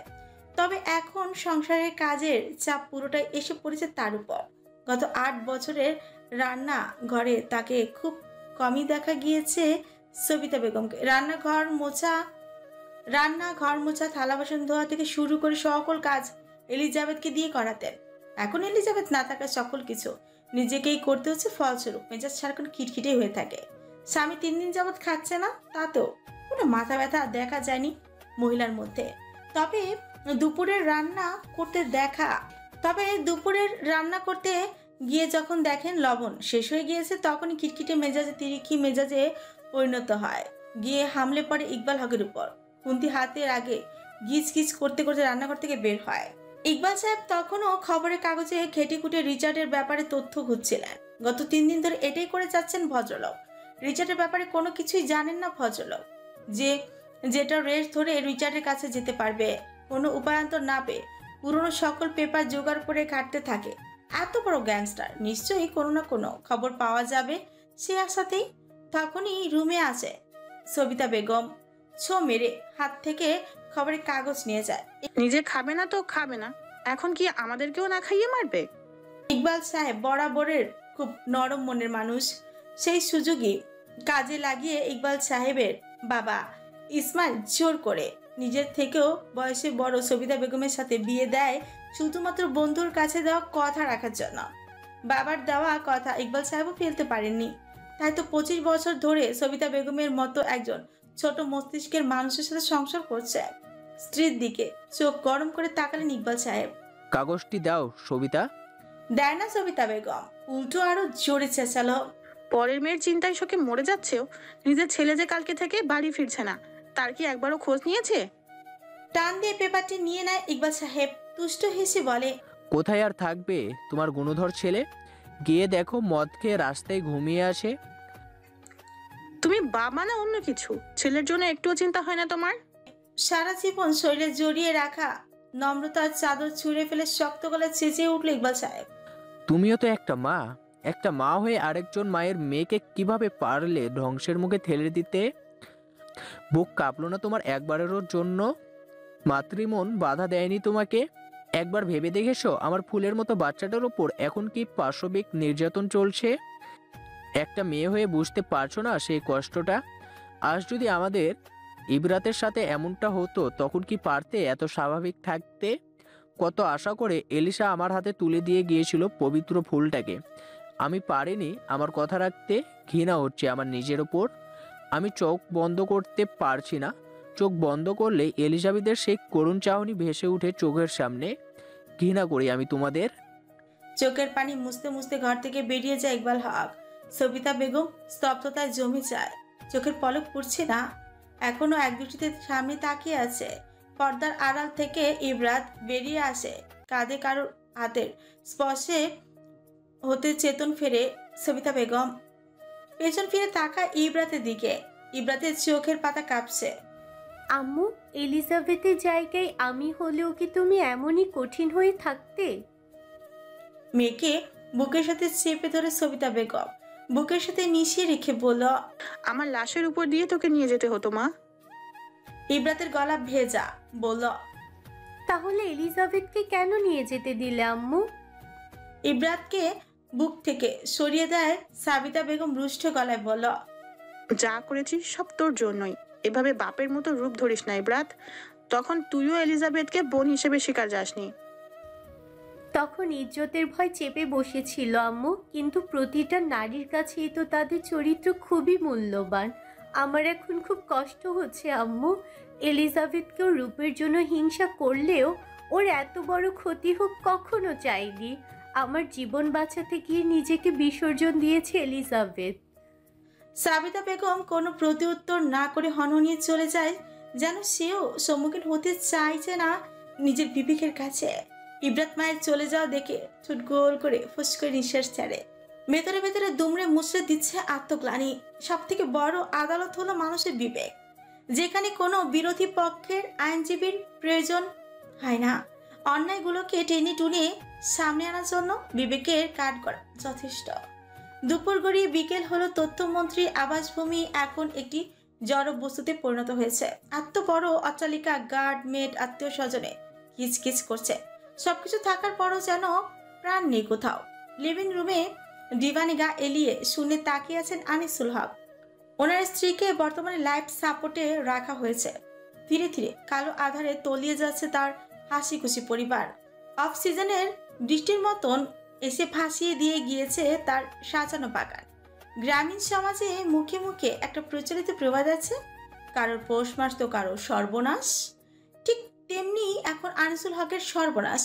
তবে এখন সংসারের কাজের চাপ পুরোটাই এসে পড়েছে তার উপর। গত 8 বছরের রান্না ঘরে তাকে খুব কমই দেখা গিয়েছে সবিতা বেগমকে। রান্নাঘর মোছা, থালা বাসন ধোয়া থেকে শুরু করে সকল কাজ এলিজাবেথকে দিয়ে করাতেন। এখন এলিজাবেথ না থাকা সকল কিছু নিজেকেই করতে হচ্ছে। ফলস্বরূপ মেজাজ সারাক্ষণ খিটখিটে হয়ে থাকে। স্বামী 3 দিন যাবৎ খাচ্ছে না, তাতেও কোনো মাথা ব্যথা দেখা যায়নি মহিলার মধ্যে। তবে দুপুরের রান্না করতে গিয়ে যখন দেখেন লবণ শেষ হয়ে গিয়েছে, তখনই খিটখিটে মেজাজে তিরিক্ষি মেজাজে পরিণত হয়। গিয়ে হামলে পড়ে ইকবাল হকের উপর। খুন্তি হাতের আগে গিজ গিজ করতে করতে রান্নাঘর থেকে বের হয়। ইকবাল সাহেব তখনও খবরের কাগজে ঘেটে খুঁটে রিচার্ডের ব্যাপারে তথ্য খুঁজছিলেন। গত 3 দিন ধরে এটাই করে যাচ্ছেন ভদ্রলোক। রিচার্ডের ব্যাপারে কোনো কিছুই জানেন না ভদ্রলোক। যেটা রেস ধরে রিচার্ডের কাছে যেতে পারবে, কোনো উপায়ান্তর না পেয়ে পুরনো সকল পেপার জোগাড় করে কাটতে থাকে। এত বড় গ্যাংস্টার, নিশ্চয়ই কোনো না কোনো খবর পাওয়া যাবে সে আশাতেই। তখনই রুমে আসে সবিতা বেগম। ছো মেরে হাত থেকে খবরের কাগজ নিয়ে যায়। নিজে খাবে না তো খাবে না, এখন কি আমাদেরকেও না খাইয়ে মারবে? ইকবাল সাহেব বরাবরের খুব নরম মনের মানুষ। সেই সুযোগই কাজে লাগিয়ে ইকবাল সাহেবের বাবা ইসমাইল জোর করে নিজের থেকেও বয়সে বড় সবিতা বেগমের সাথে বিয়ে দেয় শুধুমাত্র বন্ধুর কাছে দেওয়া কথা রাখার জন্য। বাবার দেওয়া কথা ইকবাল সাহেবও ফেলতে পারেননি। তাই তো 25 বছর ধরে সবিতা বেগমের মতো একজন ছোট মস্তিষ্কের মানুষের সাথে সংসার করছে। স্ত্রীর দিকে চোখ গরম করে তাকালেন ইকবাল সাহেব। কাগজটি দাও সবিতা। দেয় না সবিতা বেগম, উল্টো আরো জোরে চেঁচালো। পরের মেয়ের চিন্তায় শোকে মরে যাচ্ছেও, নিজের ছেলে যে কালকে থেকে বাড়ি ফিরছে না, তার কি একবারও খোঁজ নিয়েছে? টান দিয়ে পেপারটি নিয়ে নেয় ইকবাল সাহেব। তুষ্ট হেসে বলে, কোথায় আর থাকবে তোমার গুণধর ছেলে? গিয়ে দেখো মদ খেয়ে রাস্তায় ঘুমিয়ে আসে। তুমি বাবা না অন্য কিছু? ছেলের জন্য একটুও চিন্তা হয় না তোমার? সারা জীবন শরীরে জড়িয়ে রাখা নম্রতার চাদর ছুঁড়ে ফেলে শক্ত গলায় চেঁচিয়ে উঠল ইকবাল সাহেব। তুমিও তো একটা মা হয়ে আরেকজন মায়ের মেয়েকে কিভাবে পারলে ধ্বংসের মুখে ঠেলে দিতে? বুক কাঁপলো না তোমার একবারেরও জন্য? মাতৃমন বাধা দেয়নি তোমাকে? একবার ভেবে দেখেছো আমার ফুলের মতো বাচ্চাটার ওপর এখন কি পাশবিক নির্যাতন চলছে? একটা মেয়ে হয়ে বুঝতে পারছো না সেই কষ্টটা? আজ যদি আমাদের ইবরাতের সাথে এমনটা হতো তখন কি পারতে এত স্বাভাবিক থাকতে? কত আশা করে এলিশা আমার হাতে তুলে দিয়ে গিয়েছিল পবিত্র ফুলটাকে, আমি পারিনি আমার কথা রাখতে। ঘৃণা হচ্ছে আমার নিজের ওপর। আমি চোখ বন্ধ করতে পারছি না। চোখ বন্ধ করলে এলিজাবেথের সেই করুণ চাহনি ভেসে উঠে চোখের সামনে। ঘৃণা করি আমি তোমাদের। চোখের পানি মুছতে মুছতে ঘর থেকে বেরিয়ে যায় ইকবাল হক। সবিতা বেগম স্তব্ধতায় জমে যায়। চোখের পলক পড়ছে না, এখনো এক দৃষ্টিতে সামনে তাকিয়ে আছে। পর্দার আড়াল থেকে ইবরাত বেরিয়ে আসে। কাঁধে কারোর হাতের স্পর্শে হতে চেতন ফেরে সবিতা বেগম। পেছন ফিরে তাকায় ইবরাতের দিকে। ইবরাতের চোখের পাতা কাঁপছে। আম্মু, এলিজাবেথের জায়গায় আমি হলেও কি তুমি এমনই কঠিন হয়ে থাকতে? মেয়েকে বুকের সাথে চেপে ধরে সবিতা বেগম বুকের সাথে মিশিয়ে রেখে বলল, আমার লাশের উপর দিয়ে তোকে নিয়ে যেতে হতো মা। ইবরাতের গলা ভেজা, বলল, তাহলে এলিজাবেথকে কেন নিয়ে যেতে দিলে আম্মু? ইবরাতকে বুক থেকে সরিয়ে দেয় সাবিতা বেগম রুষ্ট গলায় বলল, যা করেছিস সব তোর জন্যই। এভাবে বাপের মতো রূপ ধরিস না ইবরাত। তখন তুইও এলিজাবেথকে বোন হিসেবে শিকার যাসনি। তখন ইজ্জতের ভয় চেপে বসেছিল আম্মু, কিন্তু প্রতিটা নারীর কাছেই তো তাদের চরিত্র খুবই মূল্যবান। আমার এখন খুব কষ্ট হচ্ছে আম্মু। এলিজাবেথকেও রূপের জন্য হিংসা করলেও ওর এত বড় ক্ষতি হোক কখনো চাইনি। আমার জীবন বাঁচাতে গিয়ে নিজেকে বিসর্জন দিয়েছে এলিজাবেথ। সাবিতা বেগম কোনো প্রতিউত্তর না করে হনহনিয়ে চলে যায়, যেন সেও সম্মুখীন হতে চাইছে না নিজের বিবেকের কাছে। ইব্রাত মায়ের চলে যাওয়া দেখে ঠোঁট গোল করে ফুস করে নিঃশ্বাস ছাড়ে। ভেতরে ভেতরে দুমড়ে মুচড়ে দিচ্ছে আত্মগ্লানি। সব থেকে বড় আদালত হলো মানুষের বিবেক, যেখানে কোনো বিরোধী পক্ষের আইনজীবীর প্রয়োজন হয় না। অন্যায়গুলোকে টেনে টুনে সামনে আনার জন্য বিবেকের কাঠ করা যথেষ্ট। দুপুর গড়িয়ে বিকেল হলো। তথ্যমন্ত্রী আবাসভূমি এখন একটি জড় বস্তুতে পরিণত হয়েছে। এত বড় অট্টালিকা, গার্ড, মেড, আত্মীয় স্বজনে কিচকিচ করছে। সবকিছু থাকার পরও যেন প্রাণ নেই কোথাও। লিভিং রুমে ডিভানে গা এলিয়ে শুনে তাকিয়ে আছেন আনিসুল হক। ওনার স্ত্রীকে বর্তমানে লাইফ সাপোর্টে রাখা হয়েছে। ধীরে ধীরে কালো আধারে তলিয়ে যাচ্ছে তার হাসি খুশি পরিবার। অফ সিজনের বৃষ্টির মতন এসে ভাসিয়ে দিয়ে গিয়েছে তার সাজানো বাগান। গ্রামীণ সমাজে মুখে মুখে একটা প্রচলিত প্রবাদ আছে, কারোর পৌষ মাস তো কারোর সর্বনাশ। ঠিক তেমনি এখন আনিসুল হকের সর্বনাশ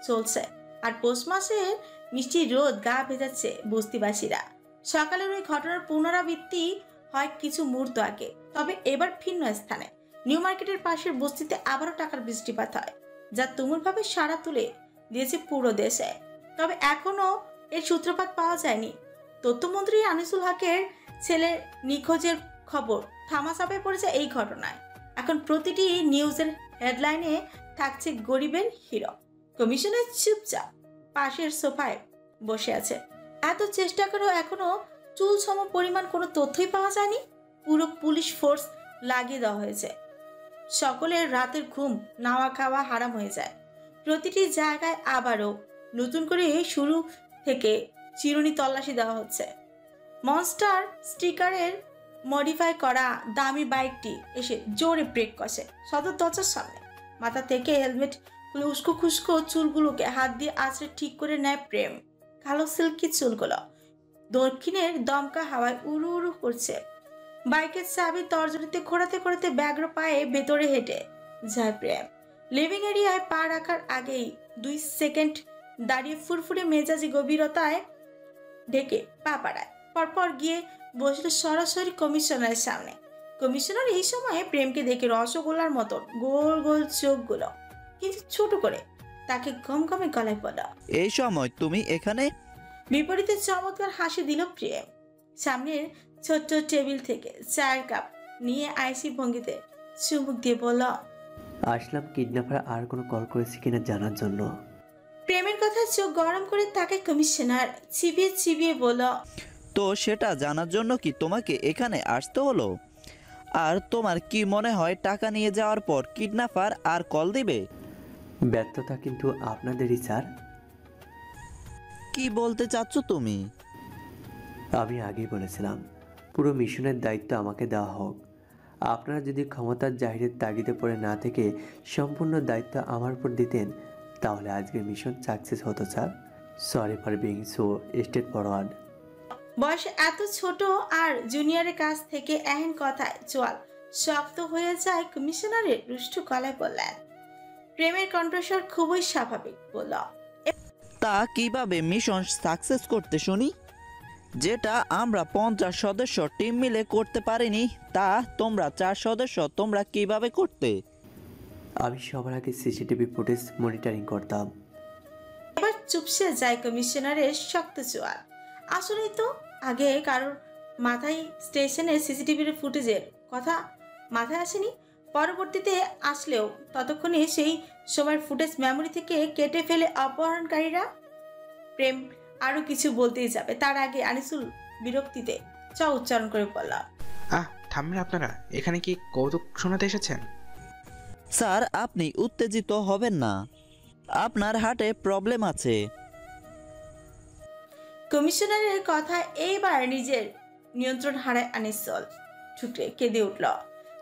চলছে। আর পৌষ মাসের মিষ্টি রোদ গা ভেজাচ্ছে বস্তিবাসীরা। সকালের ওই ঘটনার পুনরাবৃত্তি হয় কিছু মুহূর্ত আগে, তবে এবার ভিন্ন স্থানে। নিউ মার্কেটের পাশের বস্তিতে আবারও টাকার বৃষ্টিপাত হয়, যা তুমুলভাবে সাড়া তুলে দিয়েছে পুরো দেশে। তবে এখনো এর সূত্রপাত পাওয়া যায়নি। তথ্যমন্ত্রী আনিসুল হকের ছেলে নিখোঁজের খবর থামাচাপে পড়েছে এই ঘটনায়। এখন প্রতিটি নিউজের হেডলাইনে থাকছে গরিবের হিরো। কমিশনার চুপচাপ পাশের সোফায় বসে আছে। এত চেষ্টা করেও এখনো চুল সম পরিমাণ কোনো তথ্যই পাওয়া যায়নি। পুরো পুলিশ ফোর্স লাগিয়ে দেওয়া হয়েছে। সকলের রাতের ঘুম, নাওয়া খাওয়া হারাম হয়ে যায়। প্রতিটি জায়গায় আবারও নতুন করে শুরু থেকে চিরুনি তল্লাশি দেওয়া হচ্ছে। মনস্টার স্টিকারের মডিফাই করা দামি বাইকটি এসে জোরে ব্রেক কষে সদর দরজার সামনে। মাথা থেকে হেলমেট খুলে উস্কো খুস্কো চুলগুলোকে হাত দিয়ে আছড়ে ঠিক করে নেয় প্রেম। কালো সিল্কি চুলগুলো দক্ষিণের দমকা হাওয়ায় উড়ু উড়ু করছে। বাইকের চাবি তর্জনীতে ঘোরাতে ঘোরাতে ব্যগ্র পায়ে ভেতরে হেঁটে যায় প্রেম। লিভিং এরিয়ায় পা রাখার আগেই 2 সেকেন্ড দাঁড়িয়ে ফুরফুরে মেজাজি গভীরতায় ঢেকে পা পাড়ায়। পরপর গিয়ে বসল সরাসরি কমিশনারের সামনে। কমিশনার এই সময়ে প্রেমকে দেখে রসগোল্লার মতন গোল গোল চোখগুলো কিন্তু ছোট করে তাকে গমগমে গলায় বলা, এই সময় তুমি এখানে? বিপরীতে চমৎকার হাসি দিল প্রেম। সামনের ছোট্ট টেবিল থেকে চায়ের কাপ নিয়ে আইসি ভঙ্গিতে চুমুক দিয়ে বলল, আসলাম কিডন্যাপার আর কোনো কল করেছে কিনা জানার জন্য। প্রেমের কথা চোখ গরম করে তাকে কমিশনার চিবিয়ে চিবিয়ে বলল, তো সেটা জানার জন্য কি তোমাকে এখানে আসতে হলো? আর তোমার কি মনে হয় টাকা নিয়ে যাওয়ার পর কিডন্যাপার আর কল দিবে? ব্যর্থতা কিন্তু আপনাদেরই স্যার। কি বলতে চাচ্ছ তুমি? আমি আগেই বলেছিলাম পুরো মিশনের দায়িত্ব আমাকে দেওয়া হোক। আপনারা যদি ক্ষমতার জাহিরের তাগিদে পড়ে না থেকে সম্পূর্ণ দায়িত্ব আমার উপর দিতেন, তাহলে আজকের মিশন সাকসেস হতো sir. Sorry for being so state forward. বয়সে এত ছোট আর জুনিয়রের কাছ থেকে এহেন কথায় চোয়াল শক্ত হয়ে যায় কমিশনারের। রুষ্ট গলায় বললেন। প্রেমের কণ্ঠস্বর খুবই স্বাভাবিক, বলল, তা কিভাবে মিশন সাকসেস করতে শুনি? যেটা আমরা 50 সদস্য টিম মিলে করতে পারিনি, তা তোমরা 4 সদস্য তোমরা কিভাবে করতে? আমি সবার আগে সিসিটিভি ফুটেজ মনিটরিং করতাম। এবার চুপসে যায় কমিশনারের শক্ত চোয়াল। আসলেই তো আগে কারোর মাথায় স্টেশনের সিসিটিভির ফুটেজের কথা মাথায় আসেনি। পরবর্তীতে আসলেও ততক্ষণে সেই সময়ের ফুটেজ মেমোরি থেকে কেটে ফেলে অপহরণকারীরা। প্রেম আরো কিছু বলতেই যাবে, তার আগে আনিসুল বিরক্তিতে চ উচ্চারণ করে বলল, থামবেন আপনারা? এখানে কি কৌতুক শোনাতে এসেছেন? স্যার, আপনি উত্তেজিত হবেন না, আপনার হার্টে প্রবলেম আছে। কমিশনারের কথা এইবার নিজের নিয়ন্ত্রণ হারায় আনিসুল। ঠুকরে কেঁদে উঠল,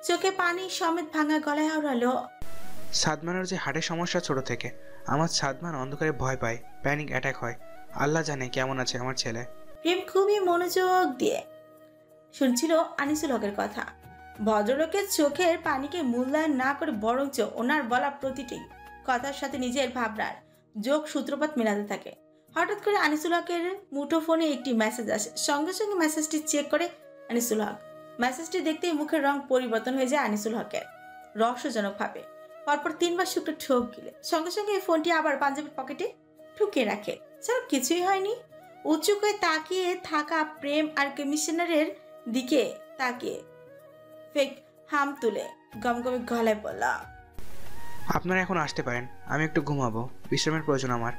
চোখে পানি সমেত ভাঙা গলায় আওড়ালো, সাদমানের যে হার্টের সমস্যা ছোট থেকে। আমার সাদমান অন্ধকারে ভয় পায়, প্যানিক অ্যাটাক হয়। আল্লাহ জানে কেমন আছে আমার ছেলে। প্রেম খুবই মনোযোগ দিয়ে শুনছিল আনিসুল হকের কথা। ভদ্রলোকের চোখের পানিকে মূল্যায়ন না করে বরঞ্চ ওনার বলা প্রতিটি কথার সাথে নিজের ভাবনার যোগ সূত্রপাত মেলাতে থাকে। হঠাৎ করে আনিসুল হকের মুঠোফোনে একটি মেসেজ আসে। সঙ্গে সঙ্গে মেসেজটি চেক করে আনিসুল হক। মেসেজটি দেখতেই মুখের রং পরিবর্তন হয়ে যায় আনিসুল হকের রহস্যজনকভাবে। পরপর 3 বার শুকনো ঠোক গিলে সঙ্গে সঙ্গে ফোনটি আবার পাঞ্জাবির পকেটে ঢুকিয়ে রাখে। সব কিছুই হয়নি। উঁচু করে তাকিয়ে থাকা প্রেম আর কমিশনারের দিকে তাকিয়ে ফেক হাম তুলে গমগমে গলায় বলল, আপনারা এখন আসতে পারেন, আমি একটু ঘুমাবো, বিশ্রামের প্রয়োজন আমার।